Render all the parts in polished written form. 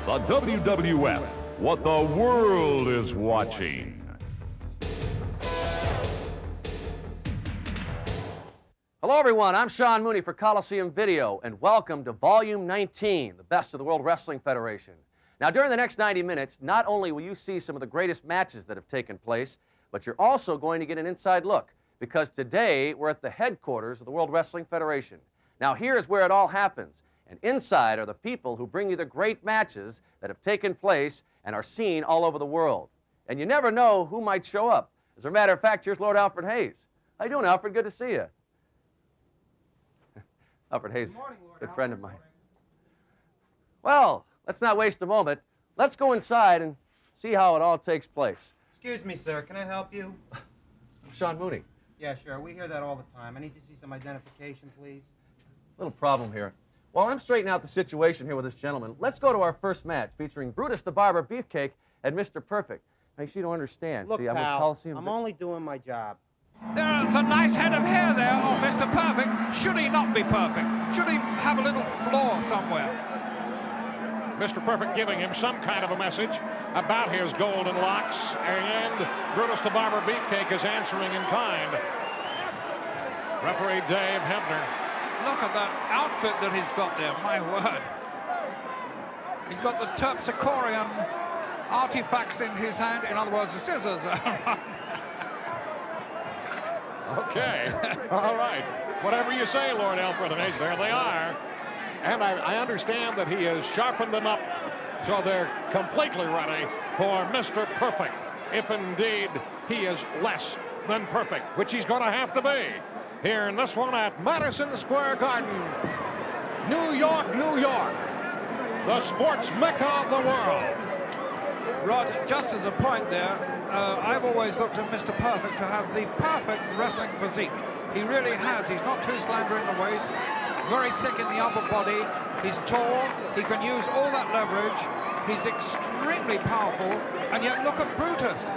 The WWF, what the world is watching. Hello, everyone. I'm Sean Mooney for Coliseum Video, and welcome to Volume 19, the best of the World Wrestling Federation. Now, during the next 90 minutes, not only will you see some of the greatest matches that have taken place, but you're also going to get an inside look, because today we're at the headquarters of the World Wrestling Federation. Now, here's where it all happens, and inside are the people who bring you the great matches that have taken place and are seen all over the world. And you never know who might show up. As a matter of fact, here's Lord Alfred Hayes. How you doing, Alfred? Good to see you. Alfred Hayes, good friend of mine. Well, let's not waste a moment. Let's go inside and see how it all takes place. Excuse me, sir. Can I help you? I'm Sean Mooney. Yeah, sure. We hear that all the time. I need to see some identification, please. Little problem here. While I'm straightening out the situation here with this gentleman, let's go to our first match featuring Brutus the Barber Beefcake and Mr. Perfect. Makes you don't understand. Look, see, I'm with pal, Coliseum. I'm only doing my job. There's a nice head of hair there on Mr. Perfect. Should he not be perfect? Should he have a little flaw somewhere? Mr. Perfect giving him some kind of a message about his golden locks, and Brutus the Barber Beefcake is answering in kind. Referee Dave Hebner. Look at that outfit that he's got there, my word. He's got the Terpsichorean artifacts in his hand, in other words, the scissors. Okay, all right. Whatever you say, Lord Alfred Hayes, there they are. And I understand that he has sharpened them up so they're completely ready for Mr. Perfect, if indeed he is less than perfect, which he's going to have to be here in this one at Madison Square Garden, New York, New York, the sports mecca of the world. Rod, just as a point there, I've always looked at Mr. Perfect to have the perfect wrestling physique. He really has. He's not too slender in the waist, very thick in the upper body. He's tall. He can use all that leverage. He's extremely powerful. And yet, look at Brutus.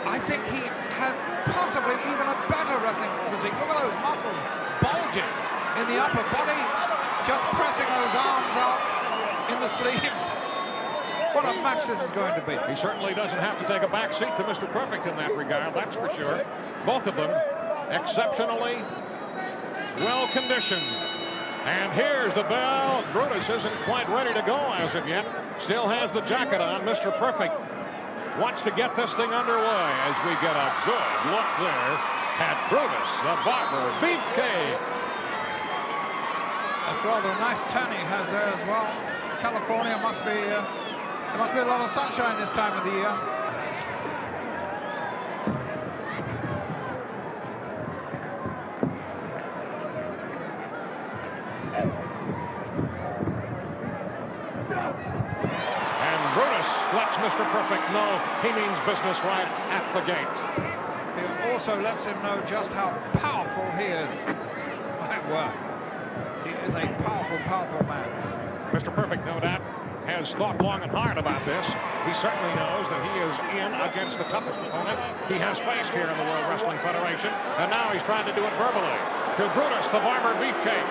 I think he has possibly even a better wrestling physique. Look at those muscles bulging in the upper body, just pressing those arms out in the sleeves. What a match this is going to be. He certainly doesn't have to take a back seat to Mr. Perfect in that regard, that's for sure. Both of them exceptionally well conditioned. And here's the bell. Brutus isn't quite ready to go as of yet. Still has the jacket on. Mr. Perfect wants to get this thing underway as we get a good look there at Brutus the Barber Beefcake. That's rather a nice tan he has there as well. California must be, there must be a lot of sunshine this time of the year. Lets Mr. Perfect know he means business right at the gate. He also lets him know just how powerful he is. My word. He is a powerful, powerful man. Mr. Perfect, no doubt, has thought long and hard about this. He certainly knows that he is in against the toughest opponent he has faced here in the World Wrestling Federation, and now he's trying to do it verbally to Brutus the Barber Beefcake.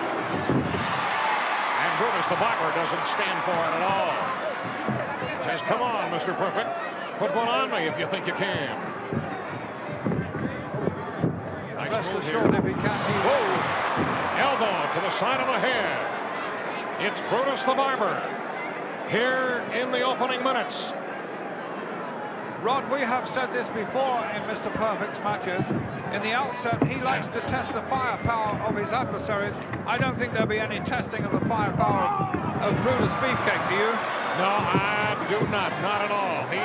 And Brutus the Barber doesn't stand for it at all. Says, come on, Mr. Perfect. Put one on me if you think you can. Nice Rest move assured, here. if he can, he will. Whoa! Elbow to the side of the head. It's Brutus the Barber here in the opening minutes. Rod, we have said this before in Mr. Perfect's matches. In the outset, he likes to test the firepower of his adversaries. I don't think there'll be any testing of the firepower of Brutus Beefcake, do you? No, I do not at all. He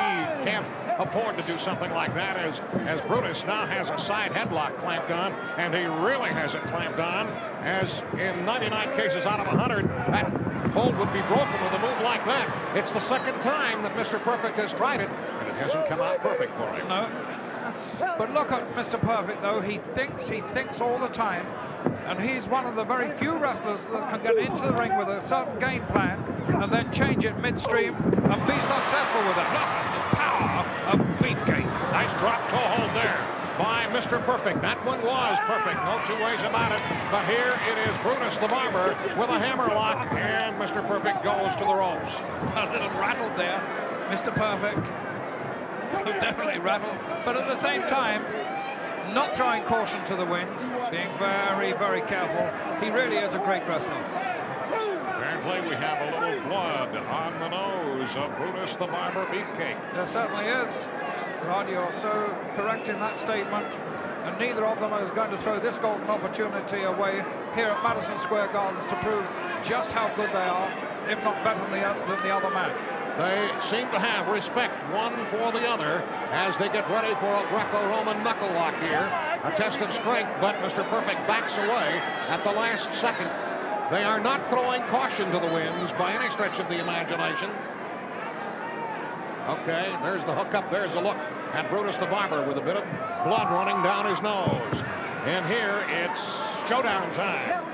can't afford to do something like that as Brutus now has a side headlock clamped on, and he really has it clamped on, as in 99 cases out of 100, that hold would be broken with a move like that. It's the second time that Mr. Perfect has tried it, and it hasn't come out perfect for him. No. But look at Mr. Perfect, though. He thinks all the time, and he's one of the very few wrestlers that can get into the ring with a certain game plan and then change it midstream and be successful with it. Look at the power of Beefcake. Nice drop toe hold there. by Mr. Perfect. That one was perfect, no two ways about it. But here it is Brutus the Barber with a hammerlock, and Mr. Perfect goes to the ropes. A little rattled there, Mr. Perfect. Definitely rattled, but at the same time, not throwing caution to the winds, being very, very careful. He really is a great wrestler. Apparently we have a little blood on the nose of Brutus the Barber Beefcake. There certainly is. Rod, you're so correct in that statement. And neither of them is going to throw this golden opportunity away here at Madison Square Gardens to prove just how good they are, if not better than the other man. They seem to have respect one for the other as they get ready for a Greco-Roman knuckle lock here. A test of strength, but Mr. Perfect backs away at the last second. They are not throwing caution to the winds by any stretch of the imagination. Okay, there's the hookup. There's a look at Brutus the Barber with a bit of blood running down his nose. And here it's showdown time.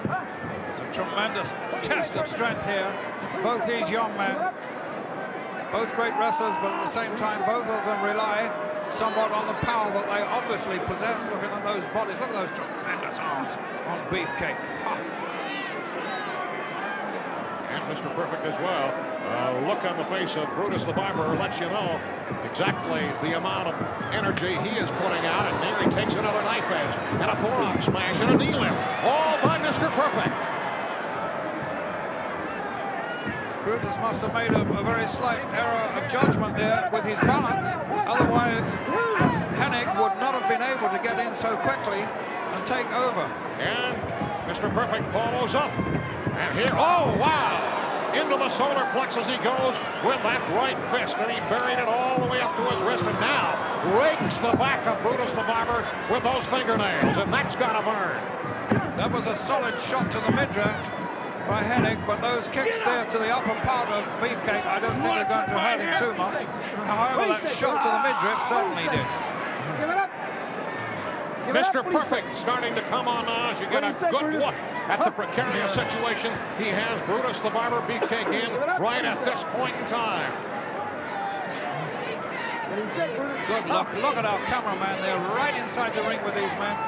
A tremendous test of strength here. Both these young men, both great wrestlers, but at the same time, both of them rely somewhat on the power that they obviously possess. Looking at those bodies, look at those tremendous arms on Beefcake. And Mr. Perfect as well. Look on the face of Brutus the Barber lets you know exactly the amount of energy he is putting out. And there he takes another knife edge and a forearm smash and a knee lift, all by Mr. Perfect. Brutus must have made a very slight error of judgment there with his balance. Otherwise, Hennig would not have been able to get in so quickly and take over. And Mr. Perfect follows up. And here, oh, wow! Into the solar plexus he goes with that right fist, and he buried it all the way up to his wrist, and now rakes the back of Brutus the Barber with those fingernails, and that's got to burn. That was a solid shot to the midriff by Hennig, but those kicks there to the upper part of Beefcake, I don't think they're going to hurt him too much. However, that shot to the midriff certainly did. Mr. Perfect starting to come on now as you get a good look at the precarious situation he has Brutus the Barber Beefcake in right at this point in time. Good luck. Look at our cameraman there right inside the ring with these men.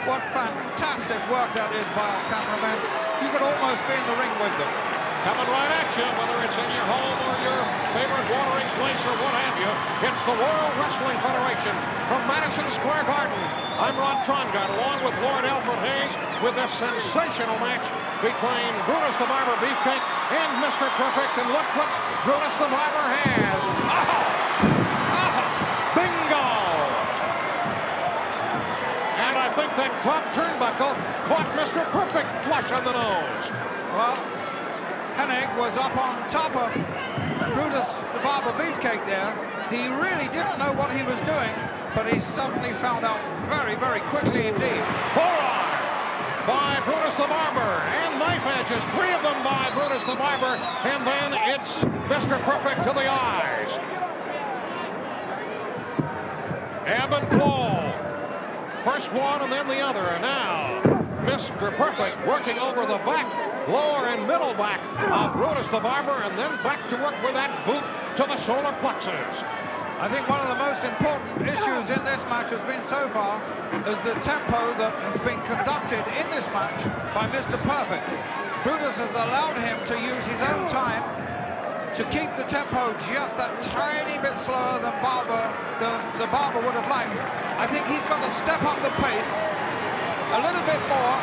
What fantastic work that is by our cameraman. You could almost be in the ring with them. Coming right at you, whether it's in your home or your favorite watering place or what have you. It's the World Wrestling Federation from Madison Square Garden. I'm Ron Trongard, along with Lord Alfred Hayes, with this sensational match between Brutus the Barber Beefcake and Mr. Perfect. And look what Brutus the Barber has. Bingo! And I think that top turnbuckle caught Mr. Perfect flush on the nose. Well, Hennig was up on top of Brutus the Barber Beefcake there. He really didn't know what he was doing, but he suddenly found out very, very quickly indeed. Forearm by Brutus the Barber, and knife edges, three of them by Brutus the Barber, and then it's Mr. Perfect to the eyes. Ebb and flow. First one and then the other, and now Mr. Perfect working over the back, lower and middle back of Brutus the Barber, and then back to work with that boot to the solar plexus. I think one of the most important issues in this match has been so far is the tempo that has been conducted in this match by Mr. Perfect. Brutus has allowed him to use his own time to keep the tempo just that tiny bit slower than the Barber would have liked. I think he's got to step up the pace a little bit more,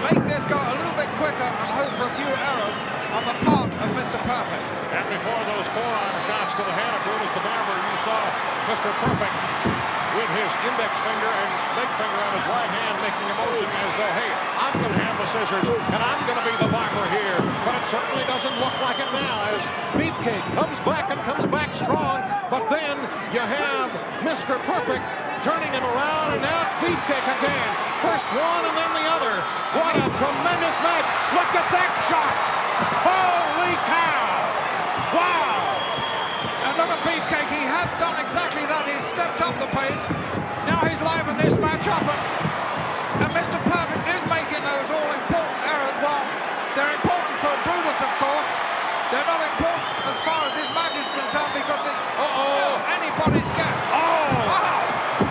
make this go a little bit quicker, and hope for a few errors on the part of Mr. Perfect. And before those forearm shots to the head of Brutus the Barber, you saw Mr. Perfect with his index finger and big finger on his right hand making a motion as though, hey, I'm going to have the scissors and I'm going to be the barber here. But it certainly doesn't look like it now as Beefcake comes back and comes back strong. But then you have Mr. Perfect turning him around, and now it's Beefcake again. First one and then the other. What a tremendous match. Look at that shot. Holy cow. Wow. And look at Beefcake, he has done exactly that. He's stepped up the pace. Now he's livened this match up, and Mr. Perfect is making those all-important errors. Well, they're important for Brutus, of course. They're not important as far as his match is concerned because it's still anybody's guess. Oh! Wow!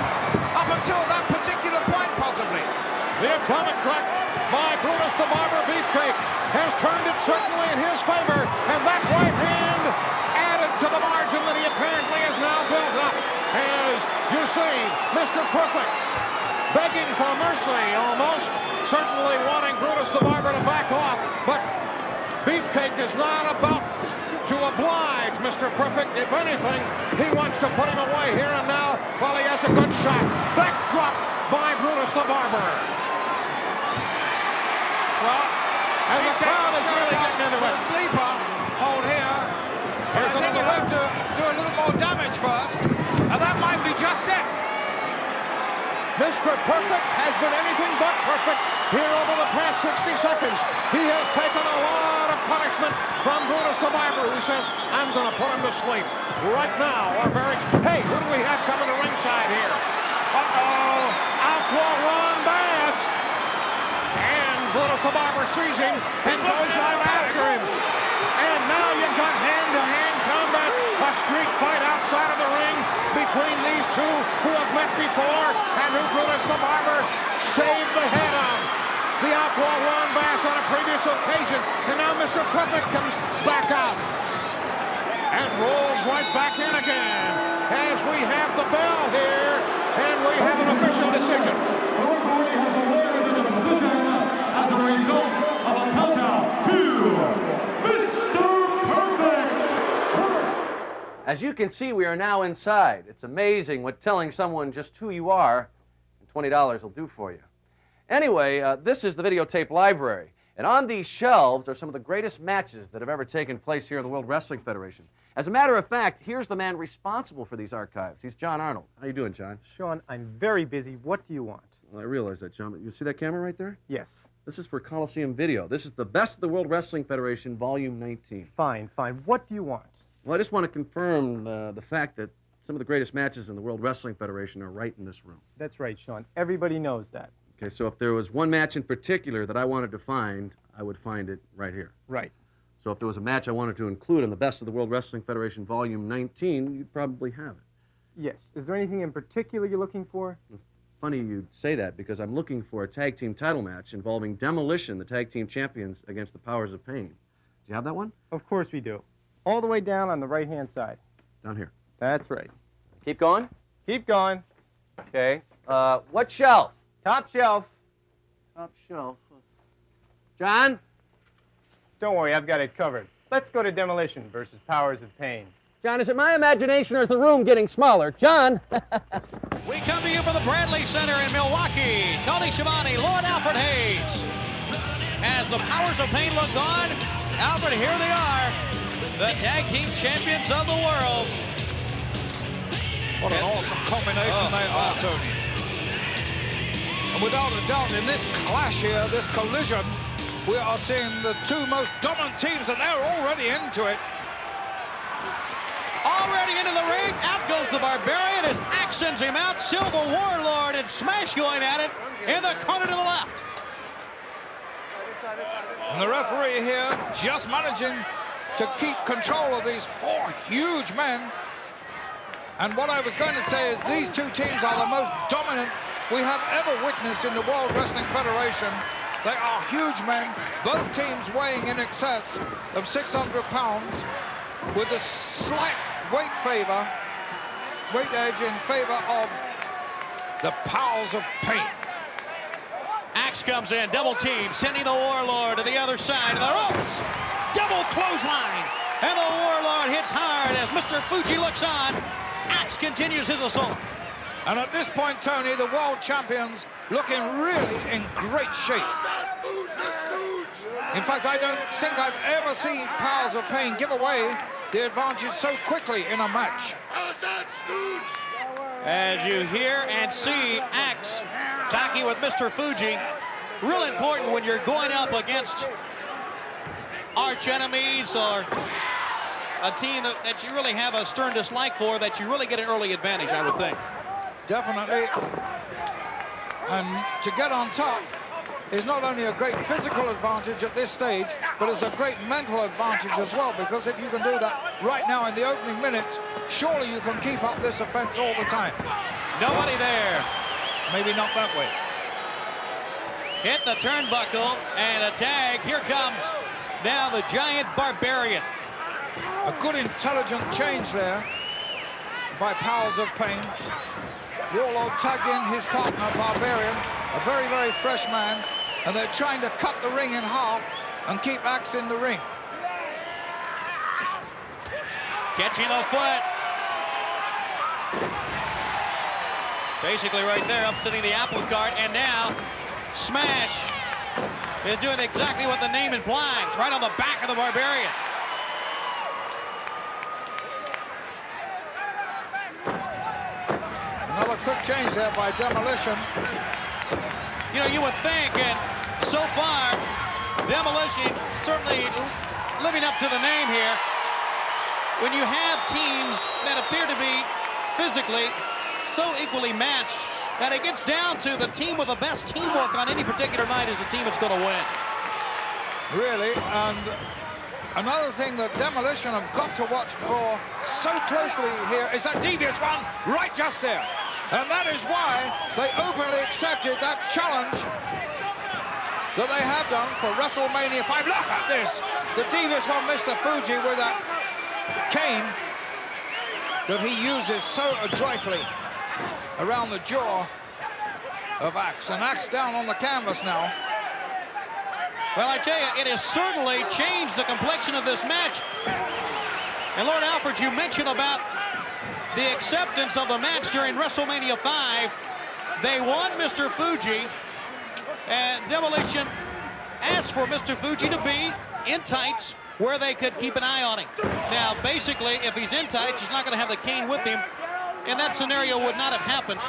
Stomach crack by Brutus the Barber. Beefcake has turned it certainly in his favor, and that right hand added to the margin that he apparently has now built up. As you see, Mr. Perfect begging for mercy almost, certainly wanting Brutus the Barber to back off, but Beefcake is not about to oblige Mr. Perfect. If anything, he wants to put him away here and now while he has a good shot. Backdrop by Brutus the Barber. Well, And the crowd is really getting into it. Sleeper hold here. Here's I think another he'll have to do a little more damage first, and that might be just it. Mr. Perfect has been anything but perfect here over the past 60 seconds. He has taken a lot of punishment from Brutus the Barber, who says, I'm going to put him to sleep right now. Or hey, who do we have coming to ringside here? Uh-oh, Outlaw Ron Bass. And Brutus the Barber sees him and goes out after him. And now you've got hand-to-hand combat, a street fight outside of the ring between these two who have met before and who Brutus the Barber shaved the head of. The Outlaw Ron Bass on a previous occasion, and now Mr. Perfect comes back out and rolls right back in again as we have the bell here and we have an official decision. As a result of a countdown to Mr. Perfect. As you can see, we are now inside. It's amazing what telling someone just who you are and $20 will do for you. Anyway, this is the videotape library. And on these shelves are some of the greatest matches that have ever taken place here in the World Wrestling Federation. As a matter of fact, here's the man responsible for these archives. He's John Arnold. How you doing, John? Sean, I'm very busy. What do you want? Well, I realize that, John. You see that camera right there? Yes. This is for Coliseum Video. This is the Best of the World Wrestling Federation, Volume 19. Fine, fine. What do you want? Well, I just want to confirm the fact that some of the greatest matches in the World Wrestling Federation are right in this room. That's right, Sean. Everybody knows that. Okay, so if there was one match in particular that I wanted to find, I would find it right here. Right. So if there was a match I wanted to include in the Best of the World Wrestling Federation Volume 19, you'd probably have it. Yes. Is there anything in particular you're looking for? Funny you'd say that, because I'm looking for a tag team title match involving Demolition, the tag team champions, against the Powers of Pain. Do you have that one? Of course we do. All the way down on the right-hand side. Down here. That's right. Keep going. Keep going. Okay. What shelf? Top shelf. Top shelf. John? Don't worry, I've got it covered. Let's go to Demolition versus Powers of Pain. John, is it my imagination or is the room getting smaller? John? We come to you from the Bradley Center in Milwaukee. Tony Schiavone, Lord Alfred Hayes. As the Powers of Pain look on, Alfred, here they are, the tag team champions of the world. What an awesome combination they are, Tony. And without a doubt, in this clash here, this collision, we are seeing the two most dominant teams, and they're already into it. Already into the ring, out goes the Barbarian as Axe sends him out. Still the Warlord and Smash going at it in the corner to the left. And the referee here just managing to keep control of these four huge men. And what I was going to say is these two teams are the most dominant we have ever witnessed in the World Wrestling Federation. They are huge men, both teams weighing in excess of 600 pounds, with a slight weight edge in favor of the Powers of Pain. Axe comes in, double team, sending the Warlord to the other side of the ropes. Double clothesline, and the Warlord hits hard as Mr. Fuji looks on. Axe continues his assault. And at this point, Tony, the world champions looking really in great shape. In fact, I don't think I've ever seen Powers of Pain give away the advantage so quickly in a match. As you hear and see Axe talking with Mr. Fuji, real important when you're going up against arch enemies or a team that you really have a stern dislike for, that you really get an early advantage, I would think. Definitely. And to get on top is not only a great physical advantage at this stage, but it's a great mental advantage as well, because if you can do that right now in the opening minutes, surely you can keep up this offense all the time. Nobody there. Maybe not that way. hit the turnbuckle, and a tag. Here comes now the Giant Barbarian. A good intelligent change there by Powers of Pain. Warlord tagged in his partner, Barbarian, a very, very fresh man, and they're trying to cut the ring in half and keep Axe in the ring. Catching the foot. Basically right there, upsetting the apple cart, and now Smash is doing exactly what the name implies, right on the back of the Barbarian. Another quick change there by Demolition. You know, you would think, and so far, Demolition certainly living up to the name here. When you have teams that appear to be physically so equally matched that it gets down to the team with the best teamwork on any particular night is the team that's going to win. Really, and another thing that Demolition have got to watch for so closely here is that devious one right just there. And that is why they openly accepted that challenge that they have done for WrestleMania 5. Look at this. The devious one, Mr. Fuji, with that cane that he uses so adroitly around the jaw of Axe. And Axe down on the canvas now. Well, I tell you, it has certainly changed the complexion of this match. And Lord Alfred, you mentioned about the acceptance of the match during WrestleMania 5. They won Mr. Fuji, and Demolition asked for Mr. Fuji to be in tights where they could keep an eye on him. Now, basically, if he's in tights, he's not going to have the cane with him, and that scenario would not have happened.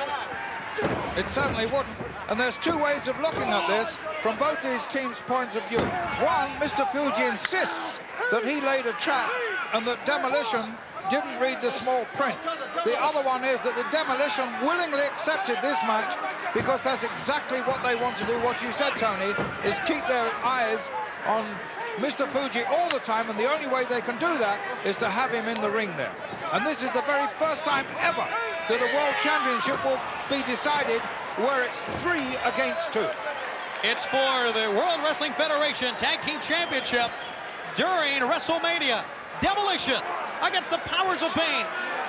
It certainly wouldn't. And there's two ways of looking at this from both these teams' points of view. One, Mr. Fuji insists that he laid a trap and that Demolition didn't read the small print. The other one is that the Demolition willingly accepted this match because that's exactly what they want to do. What you said, Tony, is keep their eyes on Mr. Fuji all the time, and the only way they can do that is to have him in the ring there. And this is the very first time ever that a World Championship will be decided where it's 3 against 2. It's for the World Wrestling Federation Tag Team Championship during WrestleMania. Demolition against the Powers of Pain.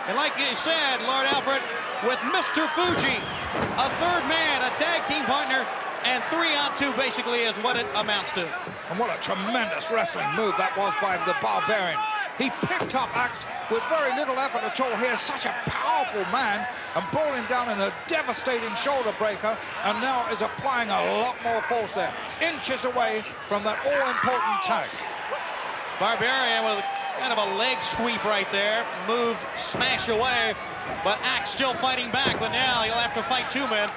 And like you said, Lord Alfred, with Mr. Fuji, a third man, a tag team partner, and 3-on-2 basically is what it amounts to. And what a tremendous wrestling move that was by the Barbarian. He picked up Axe with very little effort at all. He is such a powerful man, and brought him down in a devastating shoulder breaker, and now is applying a lot more force there. Inches away from that all-important tag. Barbarian with kind of a leg sweep right there. Moved Smash away, but Axe still fighting back, but now he'll have to fight 2 men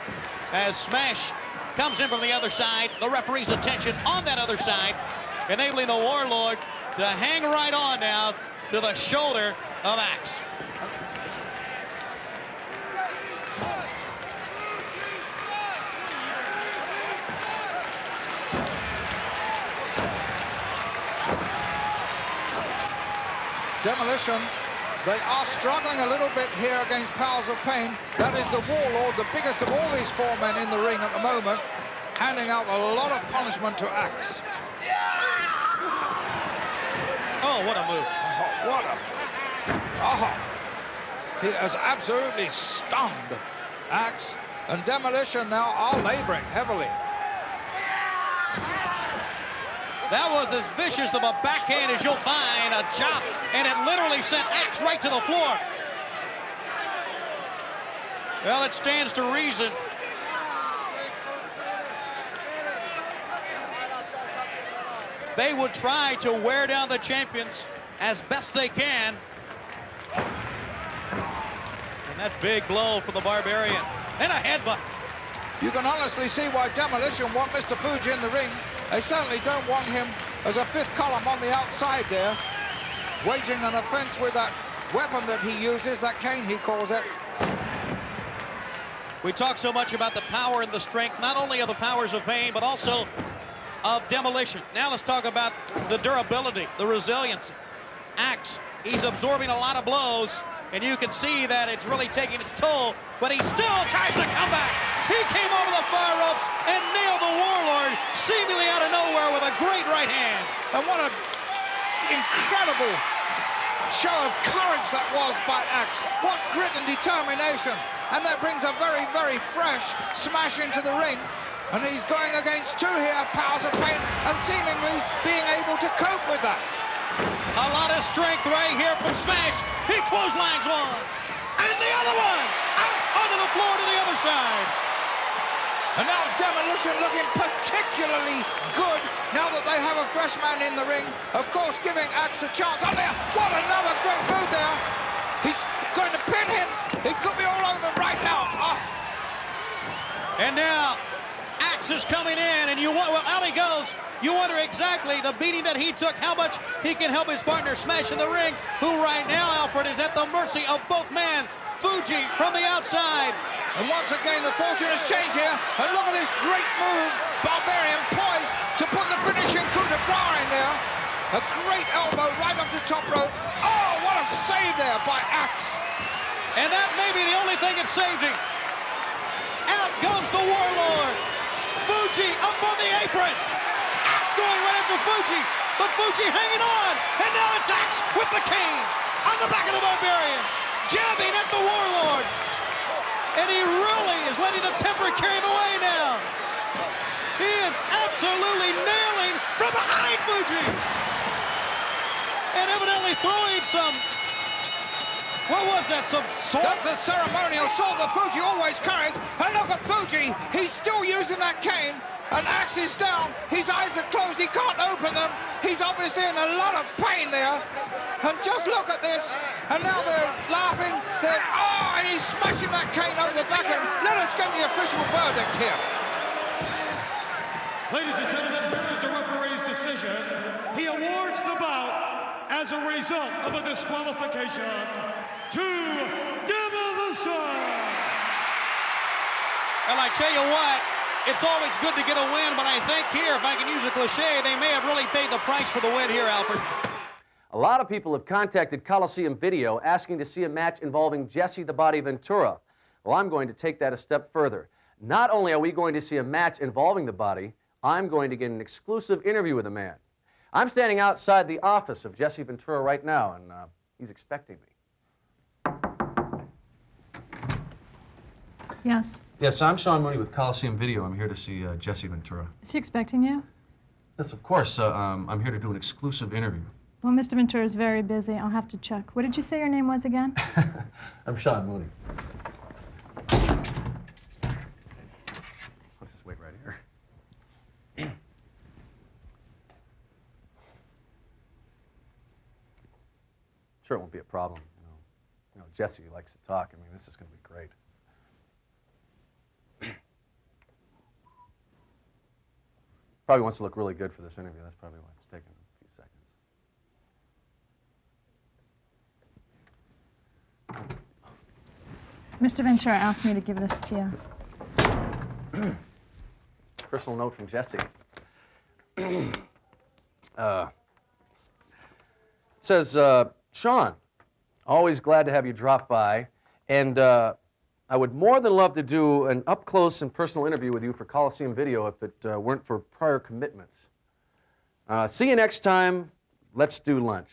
as Smash comes in from the other side. The referee's attention on that other side, enabling the Warlord to hang right on now to the shoulder of Axe. Demolition, they are struggling a little bit here against Powers of Pain. That is the Warlord, the biggest of all these 4 men in the ring at the moment, handing out a lot of punishment to Axe. Oh, what a move. Oh, what a... Oh. He has absolutely stunned Axe, and Demolition now are laboring heavily. That was as vicious of a backhand as you'll find, a chop, and it literally sent Axe right to the floor. Well, it stands to reason. They would try to wear down the champions as best they can. And that big blow for the Barbarian. And a headbutt. You can honestly see why Demolition want Mr. Fuji in the ring. They certainly don't want him as a 5th column on the outside there, waging an offense with that weapon that he uses, that cane he calls it. We talk so much about the power and the strength, not only of the Powers of Pain, but also of Demolition. Now let's talk about the durability, the resilience. Axe He's absorbing a lot of blows, and you can see that it's really taking its toll, but he still tries to come back. He came over the far ropes and nailed the Warlord seemingly out of nowhere with a great right hand. And what an incredible show of courage that was by Axe. What grit and determination. And that brings a very, very fresh smash into the ring. And he's going against two here, Powers of Pain, and seemingly being able to cope with that. A lot of strength right here from Smash. He clotheslines one. And the other one out onto the floor to the other side. And now Demolition looking particularly good now that they have a fresh man in the ring. Of course, giving Axe a chance. Oh, there! What another great move there. He's going to pin him. He could be all over right now. Oh. And now Axe is coming in, and well, out he goes. You wonder exactly the beating that he took, how much he can help his partner Smash in the ring, who right now, Alfred, is at the mercy of both men. Fuji from the outside. And once again, the fortune has changed here. And look at this great move. Barbarian poised to put the finishing coup de grace in there. A great elbow right off the top rope. Oh, what a save there by Axe. And that may be the only thing that saved him. Out goes the Warlord. Fuji up on the apron. Axe going right after Fuji. But Fuji hanging on. And now it's Axe with the cane on the back of the Barbarian. Jabbing at the Warlord. And he really is letting the temper carry him away now. He is absolutely nailing from behind Fuji. And evidently throwing some, what was that, some salt? That's a ceremonial salt that Fuji always carries. And look at Fuji, he's still using that cane. And Axe is down, his eyes are closed, he can't open them. He's obviously in a lot of pain there. And just look at this, and now they're laughing, and he's smashing that cane over the back end. Let us get the official verdict here. Ladies and gentlemen, here is the referee's decision. He awards the bout as a result of a disqualification to Demolition. And I tell you what, it's always good to get a win, but I think here, if I can use a cliche, they may have really paid the price for the win here, Alfred. A lot of people have contacted Coliseum Video asking to see a match involving Jesse the Body Ventura. Well, I'm going to take that a step further. Not only are we going to see a match involving the Body, I'm going to get an exclusive interview with the man. I'm standing outside the office of Jesse Ventura right now, and he's expecting me. Yes. Yes, I'm Sean Mooney with Coliseum Video. I'm here to see Jesse Ventura. Is he expecting you? Yes, of course. I'm here to do an exclusive interview. Well, Mr. Ventura is very busy. I'll have to check. What did you say your name was again? I'm Sean Mooney. Let's just wait right here. Sure, it won't be a problem. You know, Jesse likes to talk. I mean, this is going to be great. Probably wants to look really good for this interview. That's probably why it's taking a few seconds. Mr. Ventura asked me to give this to you. Personal note from Jesse. It says, Sean, always glad to have you drop by, and I would more than love to do an up-close and personal interview with you for Coliseum Video if it weren't for prior commitments. See you next time. Let's do lunch.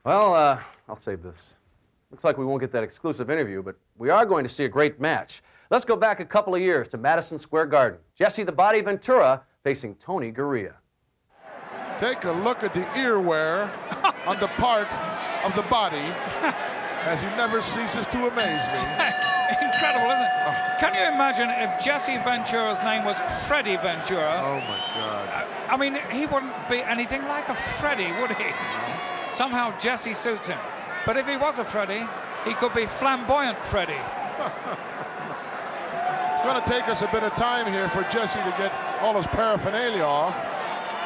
Well, I'll save this. Looks like we won't get that exclusive interview, but we are going to see a great match. Let's go back a couple of years to Madison Square Garden. Jesse the Body Ventura facing Tony Garea. Take a look at the earwear on the part of the Body as he never ceases to amaze me. Incredible, isn't it? Oh. Can you imagine if Jesse Ventura's name was Freddie Ventura? Oh, my God. I mean, he wouldn't be anything like a Freddie, would he? Somehow Jesse suits him. But if he was a Freddie, he could be flamboyant Freddie. It's going to take us a bit of time here for Jesse to get all his paraphernalia off.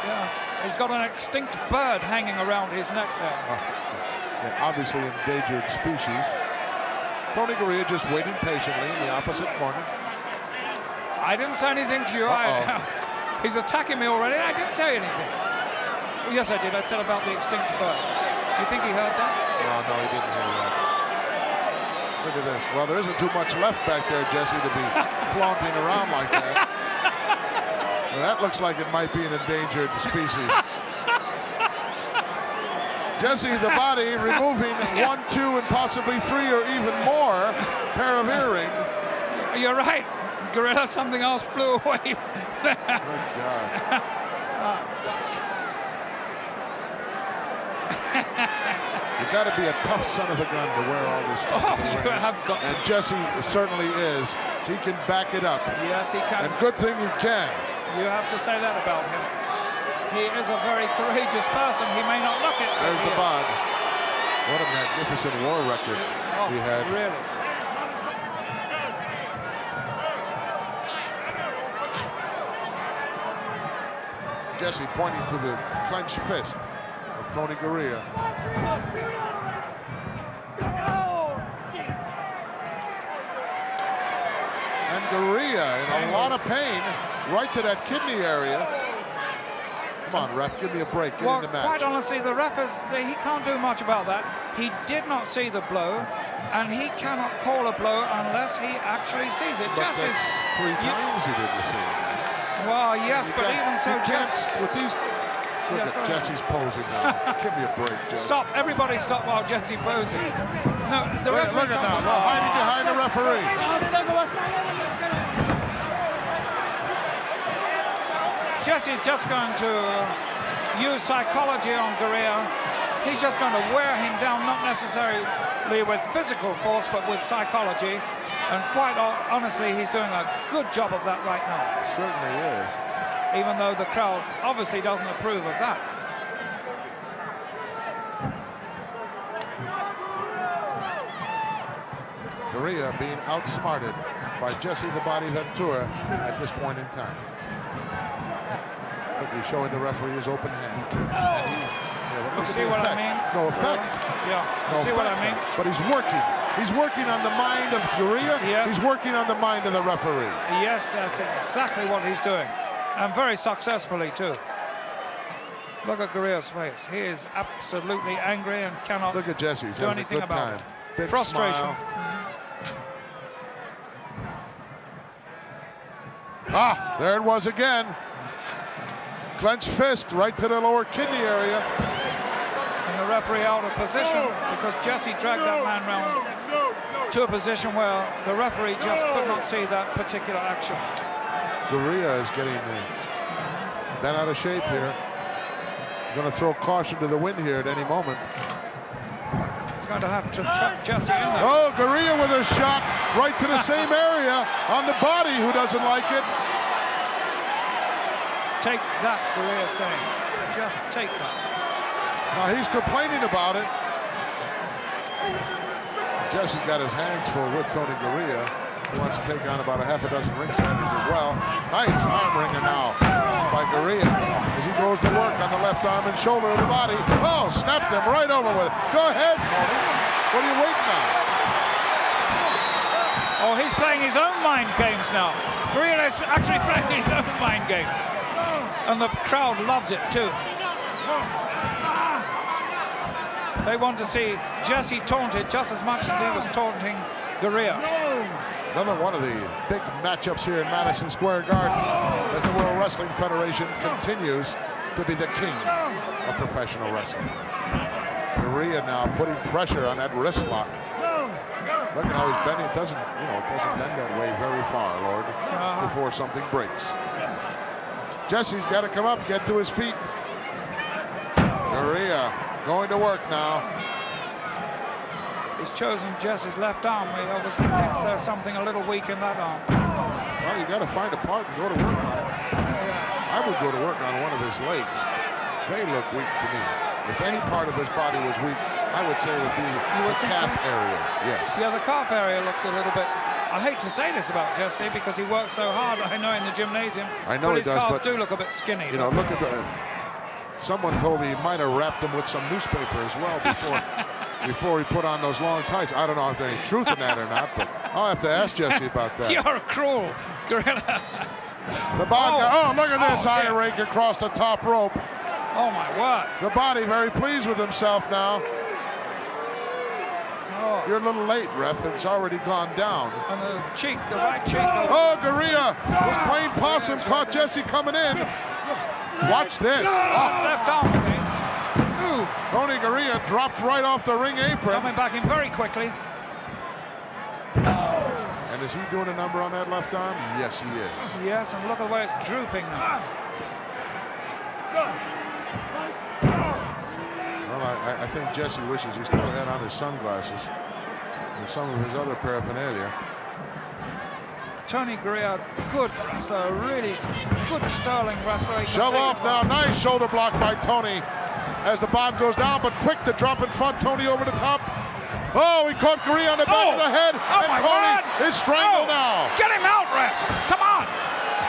Yes, he's got an extinct bird hanging around his neck there. Yeah, obviously endangered species. Tony Garea just waiting patiently in the opposite corner. I didn't say anything to you. He's attacking me already. I didn't say anything. Well, yes, I did. I said about the extinct bird. You think he heard that? No, he didn't hear that. Look at this. Well, there isn't too much left back there, Jesse, to be flaunting around like that. Well, that looks like it might be an endangered species. Jesse the Body removing 1, 2, and possibly 3 or even more pair of earrings. You're right. Gorilla, something else flew away. Good God. You got to be a tough son of a gun to wear all this stuff. Oh, you have got and Jesse certainly is. He can back it up. Yes, he can. And good thing you can. You have to say that about him. He is a very courageous person. He may not look it. There's the bod. What a magnificent war record he had. Really. Jesse pointing to the clenched fist of Tony Garea. And Garea in a lot of pain, right to that kidney area. Come on, ref, give me a break. Get in the match. Quite honestly, the ref he can't do much about that. He did not see the blow, and he cannot call a blow unless he actually sees it. But Jesse's that's 3 times he didn't see it. Well, yes, but even so, Jesse, with these. Look Yes, at Jesse's posing now. Give me a break, Jesse. Stop! Everybody stop while Jesse poses. No, the Look referee. at now, hiding behind the referee. Jesse's just going to use psychology on Garea. He's just going to wear him down, not necessarily with physical force, but with psychology. And quite honestly, he's doing a good job of that right now. Certainly is. Even though the crowd obviously doesn't approve of that. Garea being outsmarted by Jesse the Body Ventura at this point in time. Look, he's showing the referee his open hand. You see what I mean? No effect. Yeah, you see what I mean? But he's working. He's working on the mind of Garea. Yes. He's working on the mind of the referee. Yes, that's exactly what he's doing. And very successfully, too. Look at Garea's face. He is absolutely angry and cannot Look at Jesse. He's do having anything a good about time. it. Big Frustration. smile. Ah, there it was again. Clenched fist right to the lower kidney area. And the referee out of position because Jesse dragged that man round to a position where the referee just could not see that particular action. Garea is getting bent out of shape here. Going to throw caution to the wind here at any moment. He's going to have to chuck Jesse in there. Oh, Garea with a shot right to the same area on the body. Who doesn't like it? Take that, Garea saying. Just take that. Now he's complaining about it. Jesse got his hands full with Tony Garea. He wants to take on about a half a dozen ringsiders as well. Nice arm wringer now by Garea as he goes to work on the left arm and shoulder of the body. Oh, snapped him right over with it. Go ahead, Tony. What are you waiting on? Oh, he's playing his own mind games now. Garea is actually playing his own mind games. And the crowd loves it too. They want to see Jesse taunted just as much as he was taunting Garea. Another one of the big matchups here in Madison Square Garden as the World Wrestling Federation continues to be the king of professional wrestling. Garea now putting pressure on that wrist lock. Look at how he's bending. It doesn't bend that way very far, Lord, before something breaks. Jesse's got to come up, get to his feet. Garea going to work now. He's chosen Jesse's left arm. He obviously thinks there's something a little weak in that arm. Well, you got to find a part and go to work on it. I would go to work on one of his legs. They look weak to me. If any part of his body was weak, I would say it would be the calf area. Yes. Yeah, the calf area looks a little bit. I hate to say this about Jesse because he works so hard. I know in the gymnasium. I know he his does, calves but do look a bit skinny. You know, look at the. Someone told me he might have wrapped him with some newspaper as well before he put on those long tights. I don't know if there's any truth in that or not, but I'll have to ask Jesse about that. You're cruel, Gorilla. The bond. Oh, look at this iron rake across the top rope. Oh, my word. The Body very pleased with himself now. Oh. You're a little late, ref. It's already gone down. And the cheek, the right cheek. Oh, Garea was playing possum, caught Jesse coming in. Watch this. Oh. Left arm again. Ooh. Tony Garea dropped right off the ring apron. Coming back in very quickly. And is he doing a number on that left arm? Yes, he is. Yes, and look at the way it's drooping now. Well, I think Jesse wishes he still had on his sunglasses and some of his other paraphernalia. Tony Garea, good, so really good sterling wrestler. Shove off now. Nice shoulder block by Tony as the bod goes down, but quick to drop in front. Tony over the top. Oh, he caught Garea on the back of the head, and Tony is strangled now. Get him out, ref. Come on.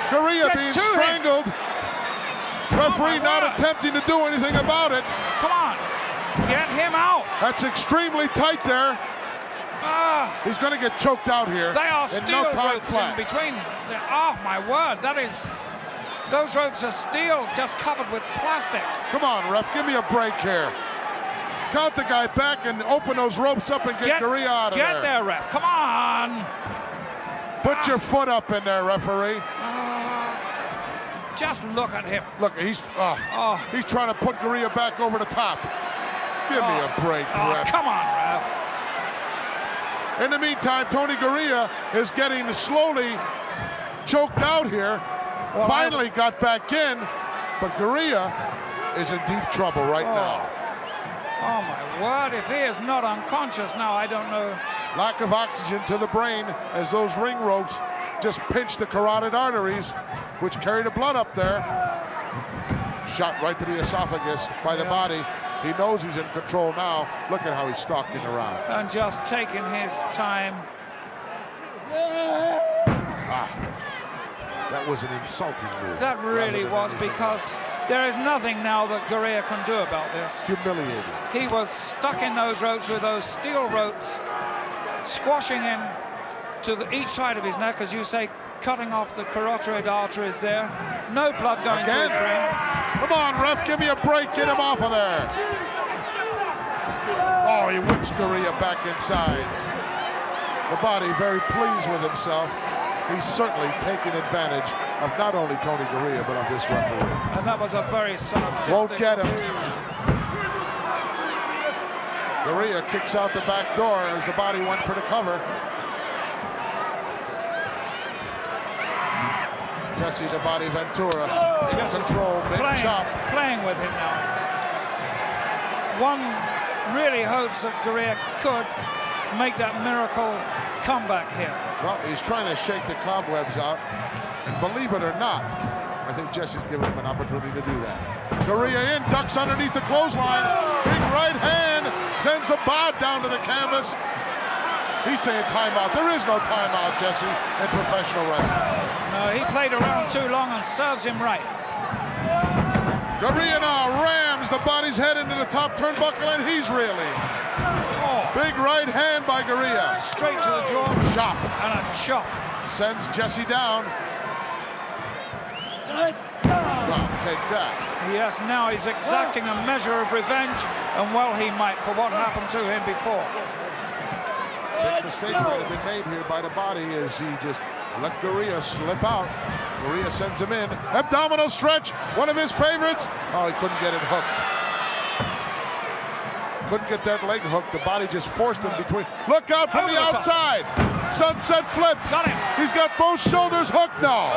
Garea being strangled. Referee not attempting to do anything about it. Come on. Get him out. That's extremely tight there. He's going to get choked out here. They are in steel no time ropes flat. in between. Oh, my word. That is... Those ropes are steel, just covered with plastic. Come on, ref. Give me a break here. Count the guy back and open those ropes up and get Garea out of there. Get there, ref. Come on. Put your foot up in there, referee. Just look at him. Look, he's trying to put Garea back over the top. Give me a break, ref. Come on, ref. In the meantime, Tony Garea is getting slowly choked out here. Well, Finally got back in, but Garea is in deep trouble right now. Oh, my word. If he is not unconscious now, I don't know. Lack of oxygen to the brain as those ring ropes just pinch the carotid arteries, which carry the blood up there. Shot right to the esophagus by the Body. He knows he's in control now. Look at how he's stalking around. And just taking his time. That was an insulting move. That really was, because there is nothing now that Garea can do about this. Humiliating. He was stuck in those ropes with those steel ropes, squashing him to each side of his neck, as you say, cutting off the carotid arteries there. No blood going to his brain. Come on, ref, give me a break. Get him off of there. Oh, he whips Garea back inside. The Body very pleased with himself. He's certainly taking advantage of not only Tony Garea, but of this referee. And that was a very synergistic. Won't get him. Garea kicks out the back door as the Body went for the cover. Jesse the Body Ventura in control, big chop. Playing with him now. One really hopes that Garea could make that miracle comeback here. Well, he's trying to shake the cobwebs out, and believe it or not, I think Jesse's giving him an opportunity to do that. Garea in, ducks underneath the clothesline. Big right hand sends the bod down to the canvas. He's saying timeout. There is no timeout, Jesse, in professional wrestling. No, he played around too long and serves him right. Garea now rams the Body's head into the top turnbuckle, and he's reeling. Big right hand by Garea. Straight to the jaw. Chop. And a chop. Sends Jesse down. Well, take that. Yes, now he's exacting a measure of revenge, and well he might, for what happened to him before. Big mistake might have been made here by the Body as he just let Garea slip out. Garea sends him in. Abdominal stretch, one of his favorites. Oh, he couldn't get it hooked. Couldn't get that leg hooked. The Body just forced him between. Look out from the outside. Sunset flip. Got him. He's got both shoulders hooked now.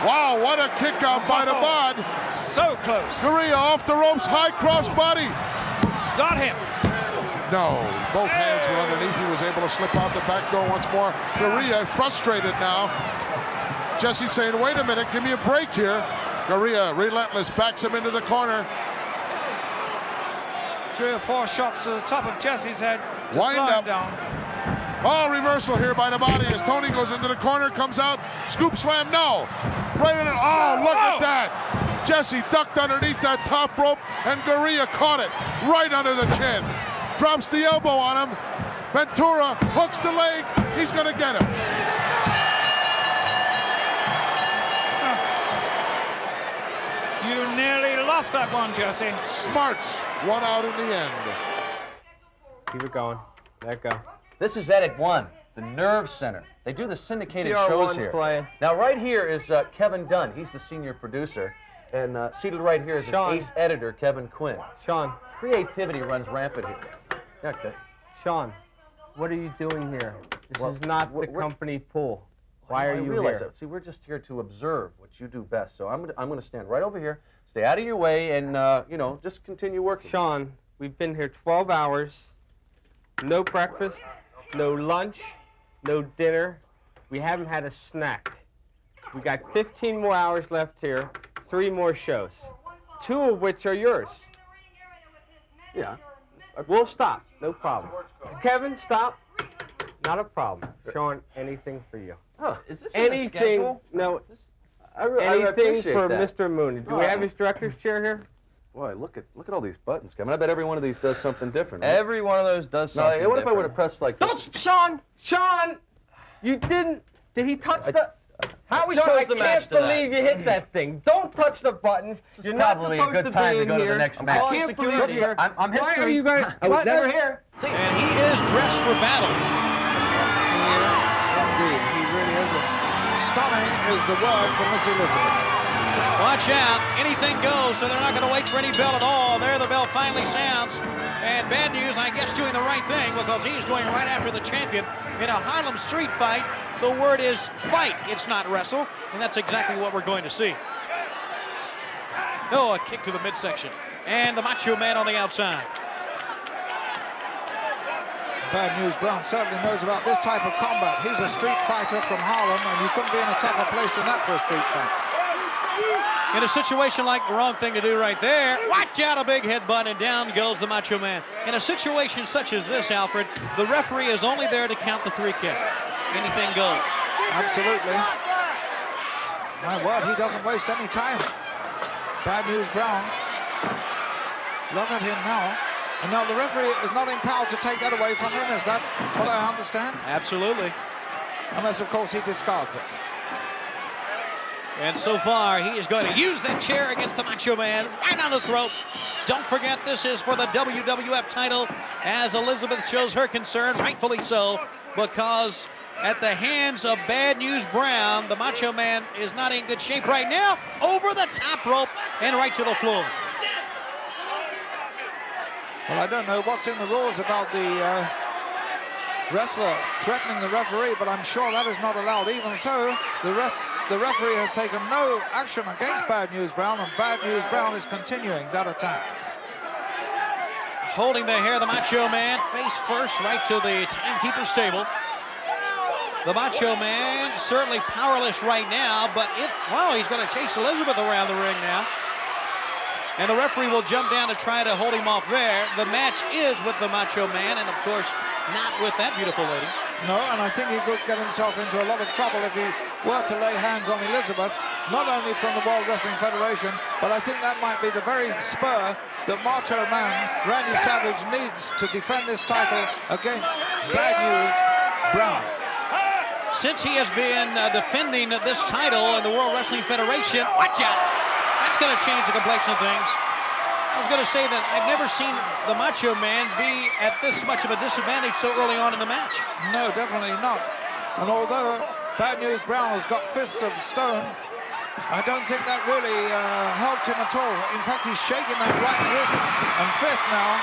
Wow, what a kick out by the Bod. So close. Garea off the ropes, high cross body. Got him. No, both hands were underneath. He was able to slip out the back door once more. Garea frustrated now. Jesse saying, wait a minute, give me a break here. Garea, relentless, backs him into the corner. 3 or 4 shots to the top of Jesse's head to Wind slow up. him down. Oh, reversal here by the Body as Tony goes into the corner, comes out, scoop slam, no. Right in it, oh, look at that. Jesse ducked underneath that top rope, and Garea caught it right under the chin. Drops the elbow on him. Ventura hooks the leg. He's going to get him. You nearly lost that one, Jesse. Smarts, 1 out in the end. Keep it going. Let it go. This is Edit 1, the Nerve Center. They do the syndicated TR1's shows here. playing. Now, right here is Kevin Dunn. He's the senior producer. And seated right here is his Sean. ace editor, Kevin Quinn. Sean, Creativity runs rampant here. Okay. Sean, what are you doing here? This Well, is not the we're- company pool. Why are I you realize here? that. See, we're just here to observe what you do best. So I'm gonna stand right over here, stay out of your way, and you know, just continue working. Sean, we've been here 12 hours. No breakfast, no lunch, no dinner. We haven't had a snack. We got 15 more hours left here, 3 more shows, 2 of which are yours. Yeah. We'll stop, no problem. Kevin, stop. Not a problem. Sean, anything for you. Huh. Is this in the Anything, schedule? no, I anything appreciate for that. Mr. Mooney. Do we have his director's chair here? Boy, look at all these buttons, Kevin. I bet every one of these does something different. Right? Every one of those does No, something what if I would have different. pressed like this? Don't, Sean! Sean! You didn't. Did he touch the? How are we Sean, supposed to match I can't to that? believe you hit that thing. Don't touch the buttons. This is You're not probably a supposed good to time be to in go to the here. next I match. can't believe you're. I'm Why history. are you going? I was never here. And he is dressed for battle. Indeed, he really is. Stunning is the word for Miss Elizabeth. Watch out, anything goes, so they're not going to wait for any bell at all. There the bell finally sounds. And Bad News, I guess, doing the right thing because he's going right after the champion in a Harlem street fight. The word is fight, it's not wrestle, and that's exactly what we're going to see. Oh, a kick to the midsection. And the Macho Man on the outside. Bad News Brown certainly knows about this type of combat. He's a street fighter from Harlem, and you couldn't be in a tougher place than that for a street fight. In a situation like the wrong thing to do right there, watch out, a big headbutt, and down goes the Macho Man. In a situation such as this, Alfred, the referee is only there to count the 3 count. Anything goes. Absolutely. My word, he doesn't waste any time. Bad News Brown. Look at him now. And now the referee is not empowered to take that away from him. Is that what I understand? Absolutely. Unless, of course, he discards it. And so far, he is going to use that chair against the Macho Man right on the throat. Don't forget, this is for the WWF title, as Elizabeth shows her concern, rightfully so, because at the hands of Bad News Brown, the Macho Man is not in good shape right now. Over the top rope and right to the floor. Well, I don't know what's in the rules about the wrestler threatening the referee, but I'm sure that is not allowed. Even so, the referee has taken no action against Bad News Brown, and Bad News Brown is continuing that attack. Holding the hair, the Macho Man, face first, right to the timekeeper's table. The Macho Man certainly powerless right now, but he's going to chase Elizabeth around the ring now. And the referee will jump down to try to hold him off there. The match is with the Macho Man, and of course, not with that beautiful lady. No, and I think he could get himself into a lot of trouble if he were to lay hands on Elizabeth, not only from the World Wrestling Federation, but I think that might be the very spur that Macho Man, Randy Savage, needs to defend this title against Bad News Brown. Since he has been defending this title in the World Wrestling Federation, watch out! That's going to change the complexion of things. I was going to say that I've never seen the Macho Man be at this much of a disadvantage so early on in the match. No, definitely not. And although Bad News Brown has got fists of stone, I don't think that really helped him at all. In fact, he's shaking that right wrist and fist now,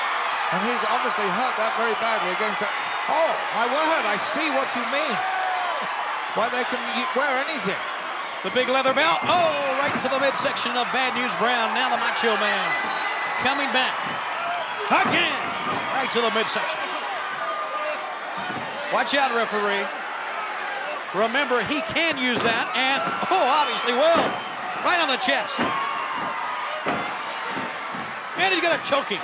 and he's obviously hurt that very badly against that. Oh, my word, I see what you mean. Why they can wear anything. The big leather belt, right to the midsection of Bad News Brown. Now the Macho Man coming back again, right to the midsection. Watch out, referee. Remember, he can use that, and obviously will. Right on the chest. And he's gonna choke him.